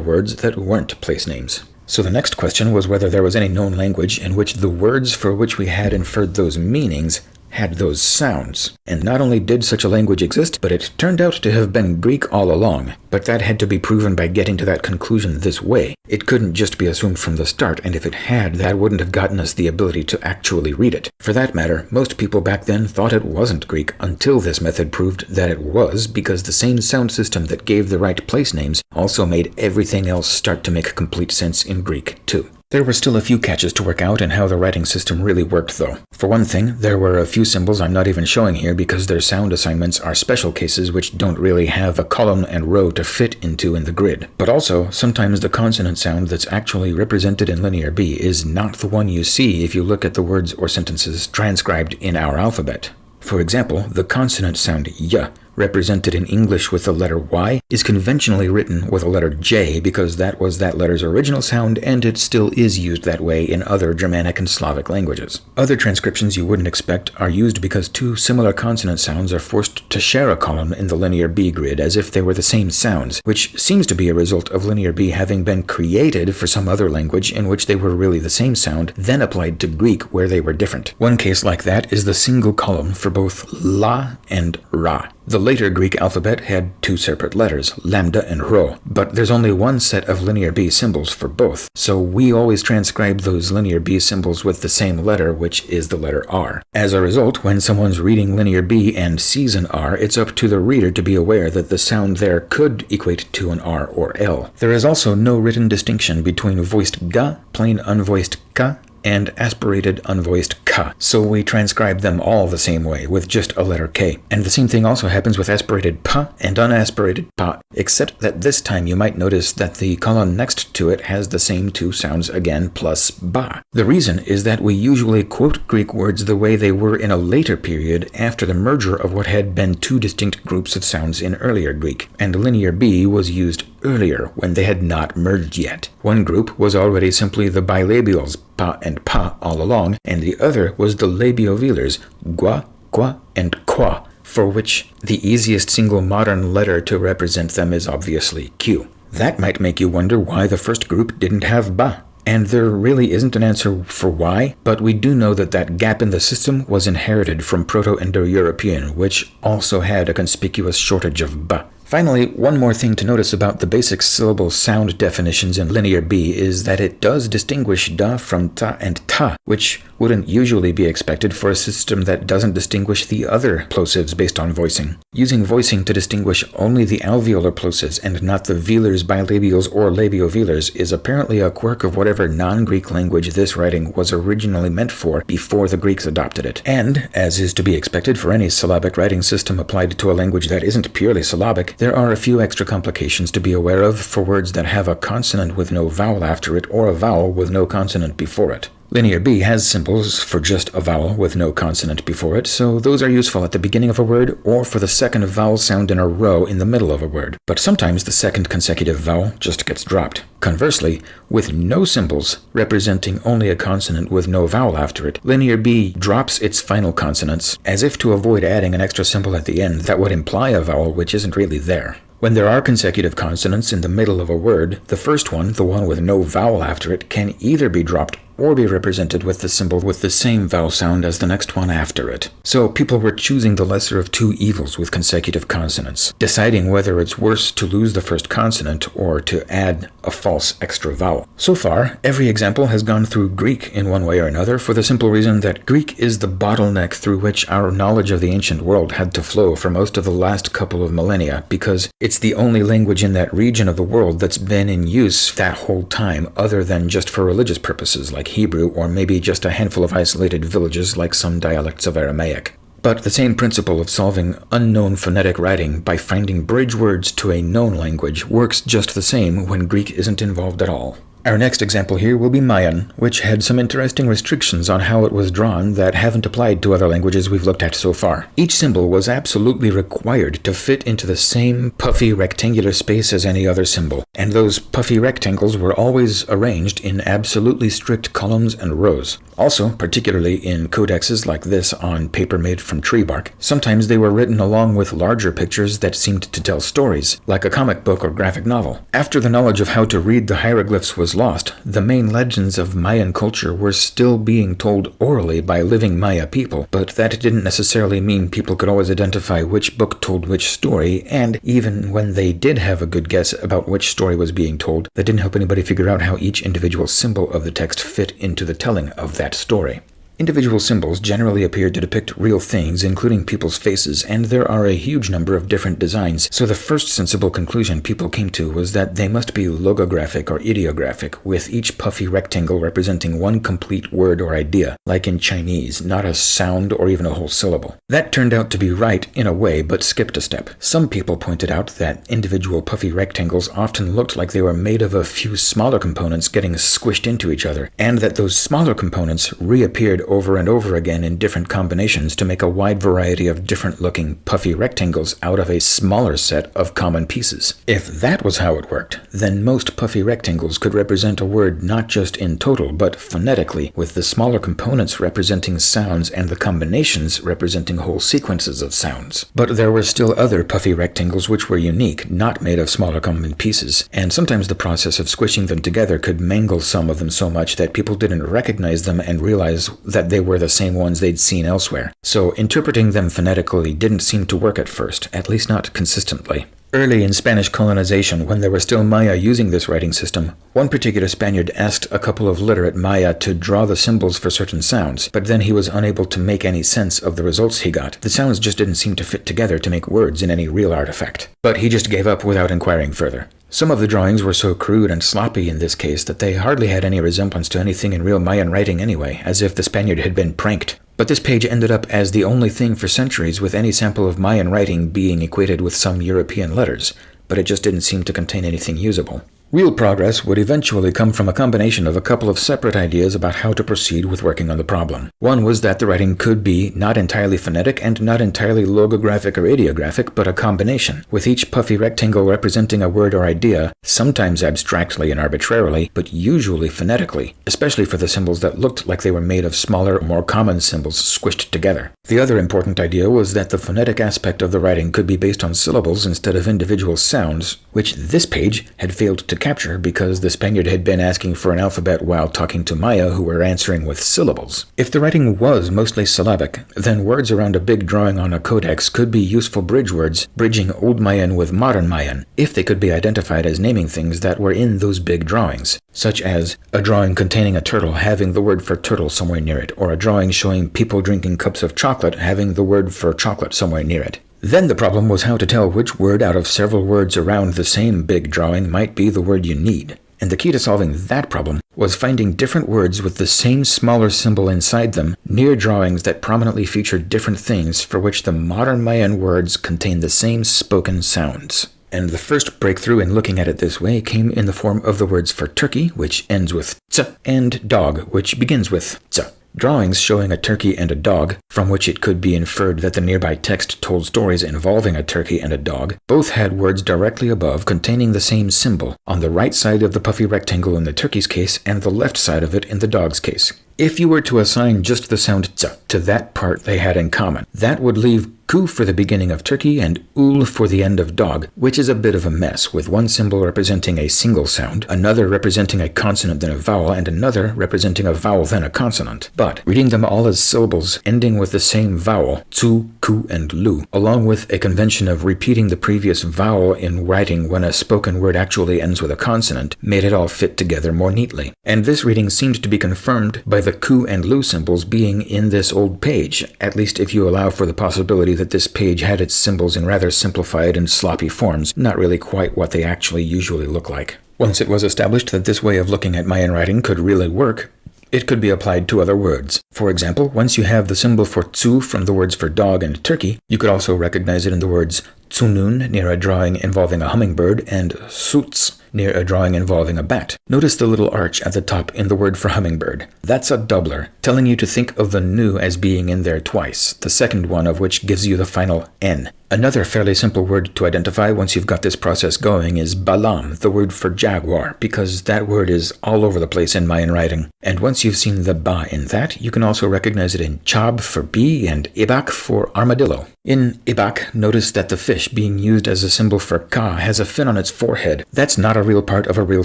words that weren't place names. So the next question was whether there was any known language in which the words for which we had inferred those meanings had those sounds. And not only did such a language exist, but it turned out to have been Greek all along. But that had to be proven by getting to that conclusion this way. It couldn't just be assumed from the start, and if it had, that wouldn't have gotten us the ability to actually read it. For that matter, most people back then thought it wasn't Greek until this method proved that it was, because the same sound system that gave the right place names also made everything else start to make complete sense in Greek, too. There were still a few catches to work out in how the writing system really worked, though. For one thing, there were a few symbols I'm not even showing here because their sound assignments are special cases which don't really have a column and row to fit into in the grid. But also, sometimes the consonant sound that's actually represented in Linear B is not the one you see if you look at the words or sentences transcribed in our alphabet. For example, the consonant sound y, represented in English with the letter Y, is conventionally written with a letter J because that was that letter's original sound and it still is used that way in other Germanic and Slavic languages. Other transcriptions you wouldn't expect are used because two similar consonant sounds are forced to share a column in the Linear B grid as if they were the same sounds, which seems to be a result of Linear B having been created for some other language in which they were really the same sound, then applied to Greek where they were different. One case like that is the single column for both La and Ra. The later Greek alphabet had two separate letters, lambda and rho, but there's only one set of Linear B symbols for both, so we always transcribe those Linear B symbols with the same letter, which is the letter R. As a result, when someone's reading Linear B and sees an R, it's up to the reader to be aware that the sound there could equate to an R or L. There is also no written distinction between voiced ga, plain unvoiced ka, and aspirated unvoiced ka, so we transcribe them all the same way, with just a letter K. And the same thing also happens with aspirated pa and unaspirated pa, except that this time you might notice that the column next to it has the same two sounds again plus ba. The reason is that we usually quote Greek words the way they were in a later period after the merger of what had been two distinct groups of sounds in earlier Greek, and Linear B was used earlier when they had not merged yet. One group was already simply the bilabials pa and pa all along, and the other was the labiovelars gua, qua, and qua, for which the easiest single modern letter to represent them is obviously Q. That might make you wonder why the first group didn't have ba. And there really isn't an answer for why, but we do know that that gap in the system was inherited from Proto-Indo-European, which also had a conspicuous shortage of ba. Finally, one more thing to notice about the basic syllable sound definitions in Linear B is that it does distinguish da from ta and ta, which wouldn't usually be expected for a system that doesn't distinguish the other plosives based on voicing. Using voicing to distinguish only the alveolar plosives and not the velars, bilabials, or labiovelars is apparently a quirk of whatever non-Greek language this writing was originally meant for before the Greeks adopted it. And, as is to be expected for any syllabic writing system applied to a language that isn't purely syllabic, there are a few extra complications to be aware of for words that have a consonant with no vowel after it or a vowel with no consonant before it. Linear B has symbols for just a vowel with no consonant before it, so those are useful at the beginning of a word or for the second vowel sound in a row in the middle of a word. But sometimes the second consecutive vowel just gets dropped. Conversely, with no symbols representing only a consonant with no vowel after it, Linear B drops its final consonants as if to avoid adding an extra symbol at the end that would imply a vowel which isn't really there. When there are consecutive consonants in the middle of a word, the first one, the one with no vowel after it, can either be dropped or be represented with the symbol with the same vowel sound as the next one after it. So people were choosing the lesser of two evils with consecutive consonants, deciding whether it's worse to lose the first consonant or to add a false extra vowel. So far, every example has gone through Greek in one way or another for the simple reason that Greek is the bottleneck through which our knowledge of the ancient world had to flow for most of the last couple of millennia, because it's the only language in that region of the world that's been in use that whole time other than just for religious purposes like Hebrew, or maybe just a handful of isolated villages like some dialects of Aramaic. But the same principle of solving unknown phonetic writing by finding bridge words to a known language works just the same when Greek isn't involved at all. Our next example here will be Mayan, which had some interesting restrictions on how it was drawn that haven't applied to other languages we've looked at so far. Each symbol was absolutely required to fit into the same puffy rectangular space as any other symbol, and those puffy rectangles were always arranged in absolutely strict columns and rows. Also, particularly in codexes like this on paper made from tree bark, sometimes they were written along with larger pictures that seemed to tell stories, like a comic book or graphic novel. After the knowledge of how to read the hieroglyphs was lost, the main legends of Mayan culture were still being told orally by living Maya people, but that didn't necessarily mean people could always identify which book told which story, and even when they did have a good guess about which story was being told, that didn't help anybody figure out how each individual symbol of the text fit into the telling of that story. Individual symbols generally appear to depict real things, including people's faces, and there are a huge number of different designs, so the first sensible conclusion people came to was that they must be logographic or ideographic, with each puffy rectangle representing one complete word or idea, like in Chinese, not a sound or even a whole syllable. That turned out to be right in a way, but skipped a step. Some people pointed out that individual puffy rectangles often looked like they were made of a few smaller components getting squished into each other, and that those smaller components reappeared over and over again in different combinations to make a wide variety of different-looking puffy rectangles out of a smaller set of common pieces. If that was how it worked, then most puffy rectangles could represent a word not just in total, but phonetically, with the smaller components representing sounds and the combinations representing whole sequences of sounds. But there were still other puffy rectangles which were unique, not made of smaller common pieces, and sometimes the process of squishing them together could mangle some of them so much that people didn't recognize them and realize that they were the same ones they'd seen elsewhere. So interpreting them phonetically didn't seem to work at first, at least not consistently. Early in Spanish colonization, when there were still Maya using this writing system, one particular Spaniard asked a couple of literate Maya to draw the symbols for certain sounds, but then he was unable to make any sense of the results he got. The sounds just didn't seem to fit together to make words in any real artifact. But he just gave up without inquiring further. Some of the drawings were so crude and sloppy in this case that they hardly had any resemblance to anything in real Mayan writing anyway, as if the Spaniard had been pranked. But this page ended up as the only thing for centuries with any sample of Mayan writing being equated with some European letters, but it just didn't seem to contain anything usable. Real progress would eventually come from a combination of a couple of separate ideas about how to proceed with working on the problem. One was that the writing could be not entirely phonetic and not entirely logographic or ideographic, but a combination, with each puffy rectangle representing a word or idea, sometimes abstractly and arbitrarily, but usually phonetically, especially for the symbols that looked like they were made of smaller, more common symbols squished together. The other important idea was that the phonetic aspect of the writing could be based on syllables instead of individual sounds, which this page had failed to capture because the Spaniard had been asking for an alphabet while talking to Maya who were answering with syllables. If the writing was mostly syllabic, then words around a big drawing on a codex could be useful bridge words, bridging Old Mayan with Modern Mayan, if they could be identified as naming things that were in those big drawings, such as a drawing containing a turtle having the word for turtle somewhere near it, or a drawing showing people drinking cups of chocolate having the word for chocolate somewhere near it. Then the problem was how to tell which word out of several words around the same big drawing might be the word you need. And the key to solving that problem was finding different words with the same smaller symbol inside them near drawings that prominently featured different things for which the modern Mayan words contain the same spoken sounds. And the first breakthrough in looking at it this way came in the form of the words for turkey, which ends with ts, and dog, which begins with ts. Drawings showing a turkey and a dog, from which it could be inferred that the nearby text told stories involving a turkey and a dog, both had words directly above containing the same symbol, on the right side of the puffy rectangle in the turkey's case and the left side of it in the dog's case. If you were to assign just the sound ts to that part they had in common, that would leave ku for the beginning of turkey and ul for the end of dog, which is a bit of a mess, with one symbol representing a single sound, another representing a consonant then a vowel, and another representing a vowel then a consonant. But reading them all as syllables ending with the same vowel, tsu, ku, and lu, along with a convention of repeating the previous vowel in writing when a spoken word actually ends with a consonant, made it all fit together more neatly. And this reading seemed to be confirmed by the ku and lu symbols being in this old page, at least if you allow for the possibility that this page had its symbols in rather simplified and sloppy forms, not really quite what they actually usually look like. Once it was established that this way of looking at Mayan writing could really work, it could be applied to other words. For example, once you have the symbol for tsu from the words for dog and turkey, you could also recognize it in the words tsunun near a drawing involving a hummingbird and suts near a drawing involving a bat. Notice the little arch at the top in the word for hummingbird. That's a doubler, telling you to think of the nu as being in there twice, the second one of which gives you the final n. Another fairly simple word to identify once you've got this process going is balam, the word for jaguar, because that word is all over the place in Mayan writing. And once you've seen the ba in that, you can also recognize it in chab for bee and ibak for armadillo. In ibak, notice that the fish being used as a symbol for ka has a fin on its forehead. That's not a real part of a real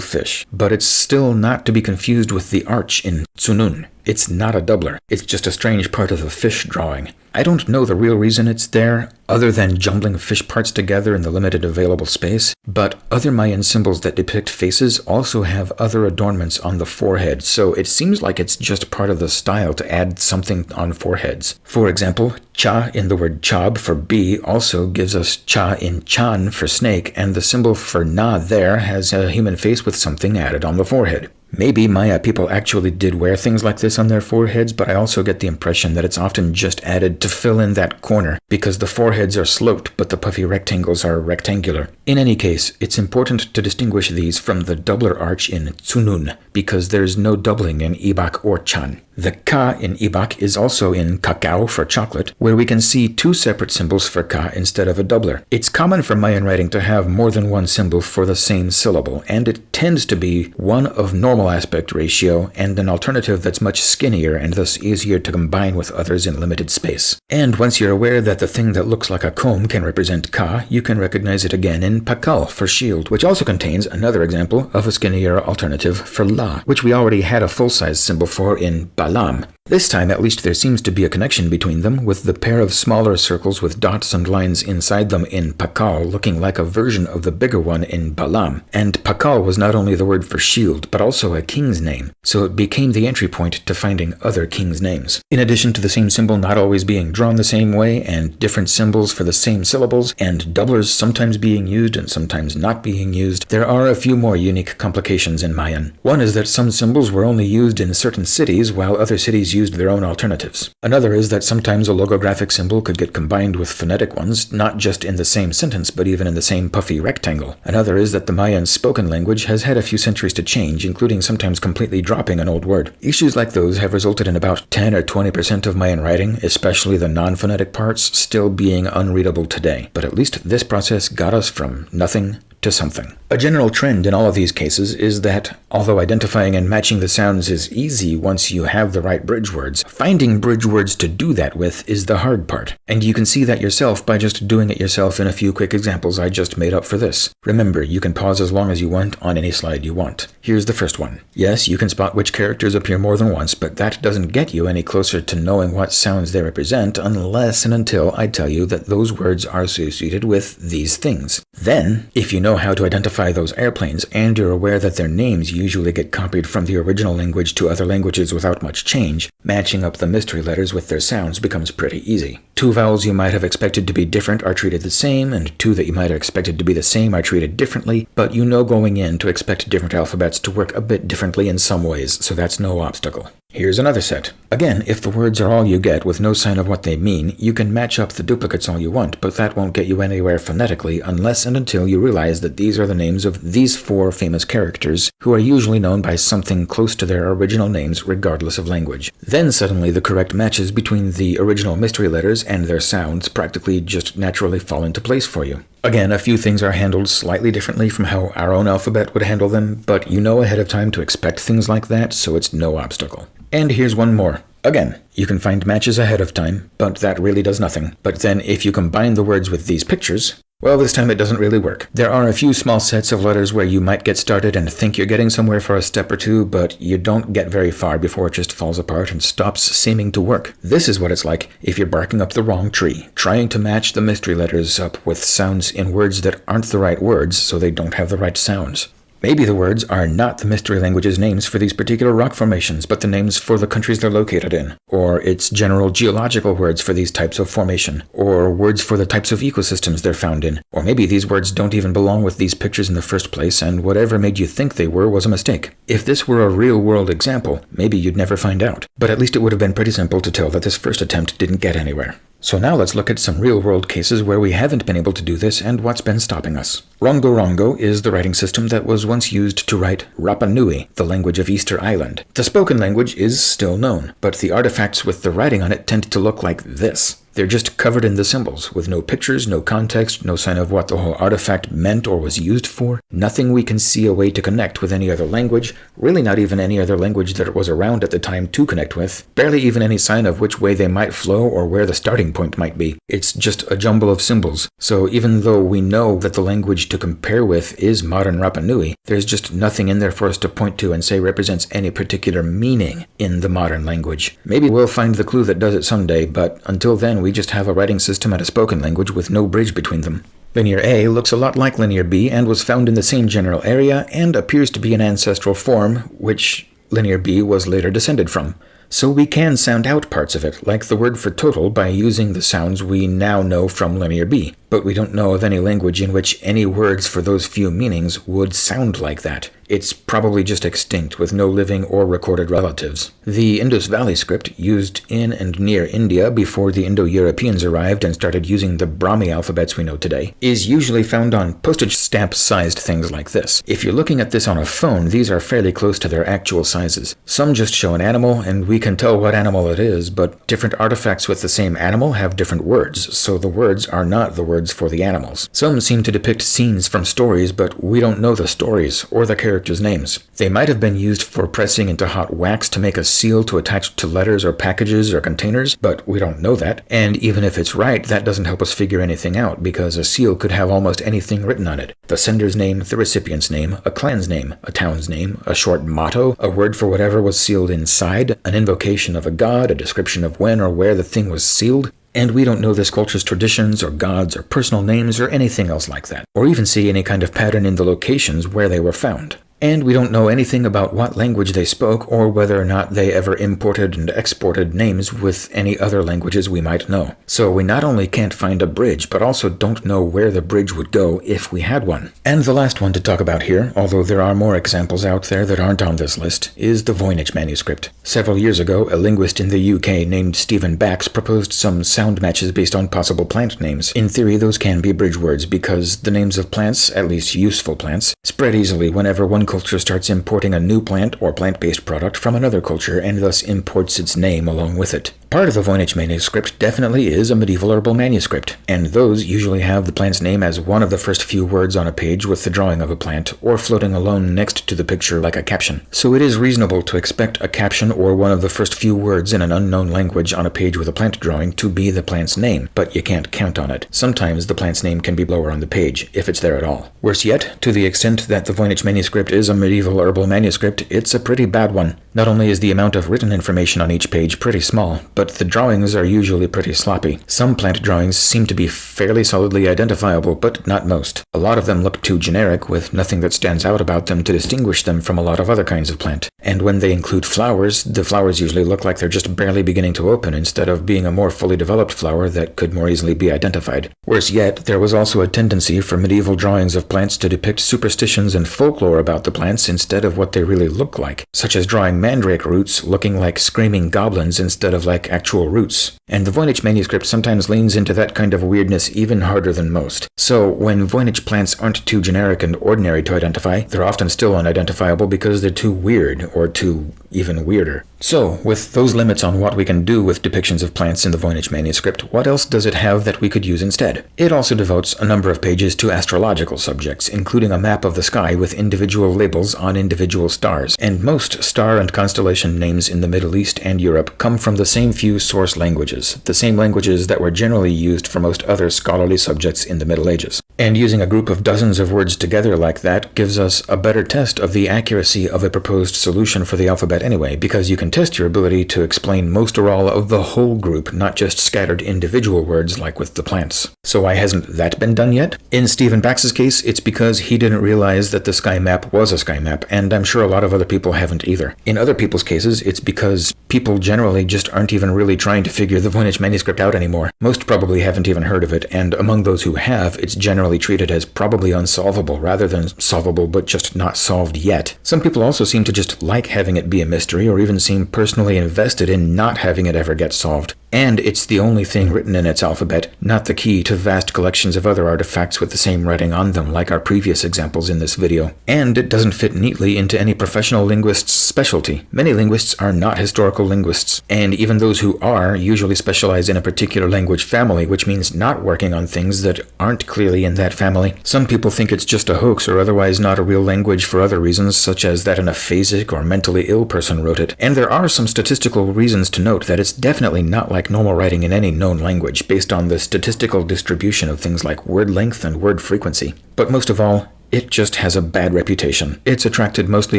fish, but it's still not to be confused with the arch in tsunun. It's not a doubler. It's just a strange part of a fish drawing. I don't know the real reason it's there, other than jumbling fish parts together in the limited available space, but other Mayan symbols that depict faces also have other adornments on the forehead, so it seems like it's just part of the style to add something on foreheads. For example, cha in the word chab for bee also gives us cha in chan for snake, and the symbol for na there has a human face with something added on the forehead. Maybe Maya people actually did wear things like this on their foreheads, but I also get the impression that it's often just added to fill in that corner, because the foreheads are sloped but the puffy rectangles are rectangular. In any case, it's important to distinguish these from the doubler arch in Tsunun, because there's no doubling in Ibak or Chan. The ka in Ibak is also in cacao for chocolate, where we can see two separate symbols for ka instead of a doubler. It's common for Mayan writing to have more than one symbol for the same syllable, and it tends to be one of normal aspect ratio and an alternative that's much skinnier and thus easier to combine with others in limited space. And once you're aware that the thing that looks like a comb can represent ka, you can recognize it again in pakal for shield, which also contains another example of a skinnier alternative for la, which we already had a full-size symbol for in balam. This time, at least, there seems to be a connection between them, with the pair of smaller circles with dots and lines inside them in pakal looking like a version of the bigger one in balam. And pakal was not only the word for shield, but also a king's name, so it became the entry point to finding other kings' names. In addition to the same symbol not always being drawn the same way, and different symbols for the same syllables, and doublers sometimes being used and sometimes not being used, there are a few more unique complications in Mayan. One is that some symbols were only used in certain cities, while other cities used their own alternatives. Another is that sometimes a logographic symbol could get combined with phonetic ones, not just in the same sentence, but even in the same puffy rectangle. Another is that the Mayan spoken language has had a few centuries to change, including sometimes completely dropping an old word. Issues like those have resulted in about 10 or 20% of Mayan writing, especially the non-phonetic parts, still being unreadable today. But at least this process got us from nothing to something. A general trend in all of these cases is that, although identifying and matching the sounds is easy once you have the right bridge words, finding bridge words to do that with is the hard part. And you can see that yourself by just doing it yourself in a few quick examples I just made up for this. Remember, you can pause as long as you want on any slide you want. Here's the first one. Yes, you can spot which characters appear more than once, but that doesn't get you any closer to knowing what sounds they represent unless and until I tell you that those words are associated with these things. Then, if you know how to identify those airplanes, and you're aware that their names usually get copied from the original language to other languages without much change, matching up the mystery letters with their sounds becomes pretty easy. Two vowels you might have expected to be different are treated the same, and two that you might have expected to be the same are treated differently, but you know going in to expect different alphabets to work a bit differently in some ways, so that's no obstacle. Here's another set. Again, if the words are all you get with no sign of what they mean, you can match up the duplicates all you want, but that won't get you anywhere phonetically unless and until you realize that these are the names of these four famous characters, who are usually known by something close to their original names regardless of language. Then suddenly the correct matches between the original mystery letters and their sounds practically just naturally fall into place for you. Again, a few things are handled slightly differently from how our own alphabet would handle them, but you know ahead of time to expect things like that, so it's no obstacle. And here's one more. Again, you can find matches ahead of time, but that really does nothing. But then if you combine the words with these pictures, well, this time it doesn't really work. There are a few small sets of letters where you might get started and think you're getting somewhere for a step or two, but you don't get very far before it just falls apart and stops seeming to work. This is what it's like if you're barking up the wrong tree, trying to match the mystery letters up with sounds in words that aren't the right words, so they don't have the right sounds. Maybe the words are not the mystery language's names for these particular rock formations, but the names for the countries they're located in, or its general geological words for these types of formation, or words for the types of ecosystems they're found in. Or maybe these words don't even belong with these pictures in the first place, and whatever made you think they were was a mistake. If this were a real-world example, maybe you'd never find out. But at least it would have been pretty simple to tell that this first attempt didn't get anywhere. So now let's look at some real-world cases where we haven't been able to do this and what's been stopping us. Rongo-Rongo is the writing system that was once used to write Rapa Nui, the language of Easter Island. The spoken language is still known, but the artifacts with the writing on it tend to look like this. They're just covered in the symbols, with no pictures, no context, no sign of what the whole artifact meant or was used for, nothing we can see a way to connect with any other language, really not even any other language that was around at the time to connect with, barely even any sign of which way they might flow or where the starting point might be. It's just a jumble of symbols, so even though we know that the language to compare with is modern Rapa Nui, there's just nothing in there for us to point to and say represents any particular meaning in the modern language. Maybe we'll find the clue that does it someday, but until then we just have a writing system and a spoken language with no bridge between them. Linear A looks a lot like Linear B and was found in the same general area and appears to be an ancestral form, which Linear B was later descended from. So we can sound out parts of it, like the word for total, by using the sounds we now know from Linear B. But we don't know of any language in which any words for those few meanings would sound like that. It's probably just extinct, with no living or recorded relatives. The Indus Valley script, used in and near India before the Indo-Europeans arrived and started using the Brahmi alphabets we know today, is usually found on postage stamp-sized things like this. If you're looking at this on a phone, these are fairly close to their actual sizes. Some just show an animal, and we can tell what animal it is, but different artifacts with the same animal have different words, so the words are not the words for the animals. Some seem to depict scenes from stories, but we don't know the stories or the characters' names. They might have been used for pressing into hot wax to make a seal to attach to letters or packages or containers, but we don't know that. And even if it's right, that doesn't help us figure anything out, because a seal could have almost anything written on it. The sender's name, the recipient's name, a clan's name, a town's name, a short motto, a word for whatever was sealed inside, an invocation of a god, a description of when or where the thing was sealed. And we don't know this culture's traditions or gods or personal names or anything else like that, or even see any kind of pattern in the locations where they were found. And we don't know anything about what language they spoke or whether or not they ever imported and exported names with any other languages we might know. So we not only can't find a bridge, but also don't know where the bridge would go if we had one. And the last one to talk about here, although there are more examples out there that aren't on this list, is the Voynich manuscript. Several years ago, a linguist in the UK named Stephen Bax proposed some sound matches based on possible plant names. In theory, those can be bridge words because the names of plants, at least useful plants, spread easily whenever one culture starts importing a new plant or plant-based product from another culture and thus imports its name along with it. Part of the Voynich manuscript definitely is a medieval herbal manuscript, and those usually have the plant's name as one of the first few words on a page with the drawing of a plant, or floating alone next to the picture like a caption. So it is reasonable to expect a caption or one of the first few words in an unknown language on a page with a plant drawing to be the plant's name, but you can't count on it. Sometimes the plant's name can be lower on the page, if it's there at all. Worse yet, to the extent that the Voynich manuscript is a medieval herbal manuscript, it's a pretty bad one. Not only is the amount of written information on each page pretty small, but the drawings are usually pretty sloppy. Some plant drawings seem to be fairly solidly identifiable, but not most. A lot of them look too generic, with nothing that stands out about them to distinguish them from a lot of other kinds of plant. And when they include flowers, the flowers usually look like they're just barely beginning to open instead of being a more fully developed flower that could more easily be identified. Worse yet, there was also a tendency for medieval drawings of plants to depict superstitions and folklore about the plants instead of what they really look like, such as drawing mandrake roots looking like screaming goblins instead of like actual roots. And the Voynich manuscript sometimes leans into that kind of weirdness even harder than most. So when Voynich plants aren't too generic and ordinary to identify, they're often still unidentifiable because they're too weird, or too even weirder. So, with those limits on what we can do with depictions of plants in the Voynich manuscript, what else does it have that we could use instead? It also devotes a number of pages to astrological subjects, including a map of the sky with individual labels on individual stars, and most star and constellation names in the Middle East and Europe come from the same few source languages, the same languages that were generally used for most other scholarly subjects in the Middle Ages. And using a group of dozens of words together like that gives us a better test of the accuracy of a proposed solution for the alphabet anyway, because you can test your ability to explain most or all of the whole group, not just scattered individual words like with the plants. So why hasn't that been done yet? In Stephen Bax's case, it's because he didn't realize that the sky map was a sky map, and I'm sure a lot of other people haven't either. In other people's cases, it's because people generally just aren't even really trying to figure the Voynich manuscript out anymore. Most probably haven't even heard of it, and among those who have, it's generally treated as probably unsolvable rather than solvable but just not solved yet. Some people also seem to just like having it be a mystery, or even seem personally invested in not having it ever get solved. And it's the only thing written in its alphabet, not the key to vast collections of other artifacts with the same writing on them like our previous examples in this video. And it doesn't fit neatly into any professional linguist's specialty. Many linguists are not historical linguists, and even those who are usually specialize in a particular language family, which means not working on things that aren't clearly in that family. Some people think it's just a hoax or otherwise not a real language for other reasons, such as that an aphasic or mentally ill person wrote it. And there are some statistical reasons to note that it's definitely not like normal writing in any known language, based on the statistical distribution of things like word length and word frequency. But most of all, it just has a bad reputation. It's attracted mostly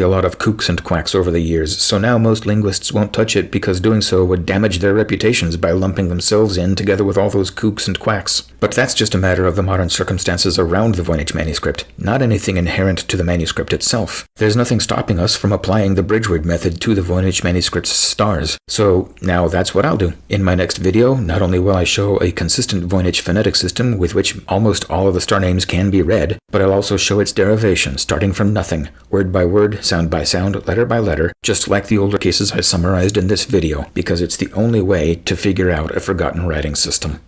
a lot of kooks and quacks over the years, so now most linguists won't touch it because doing so would damage their reputations by lumping themselves in together with all those kooks and quacks. But that's just a matter of the modern circumstances around the Voynich manuscript, not anything inherent to the manuscript itself. There's nothing stopping us from applying the Bridgeward method to the Voynich manuscript's stars. So now that's what I'll do. In my next video, not only will I show a consistent Voynich phonetic system with which almost all of the star names can be read, but I'll also show its derivation, starting from nothing, word by word, sound by sound, letter by letter, just like the older cases I summarized in this video, because it's the only way to figure out a forgotten writing system.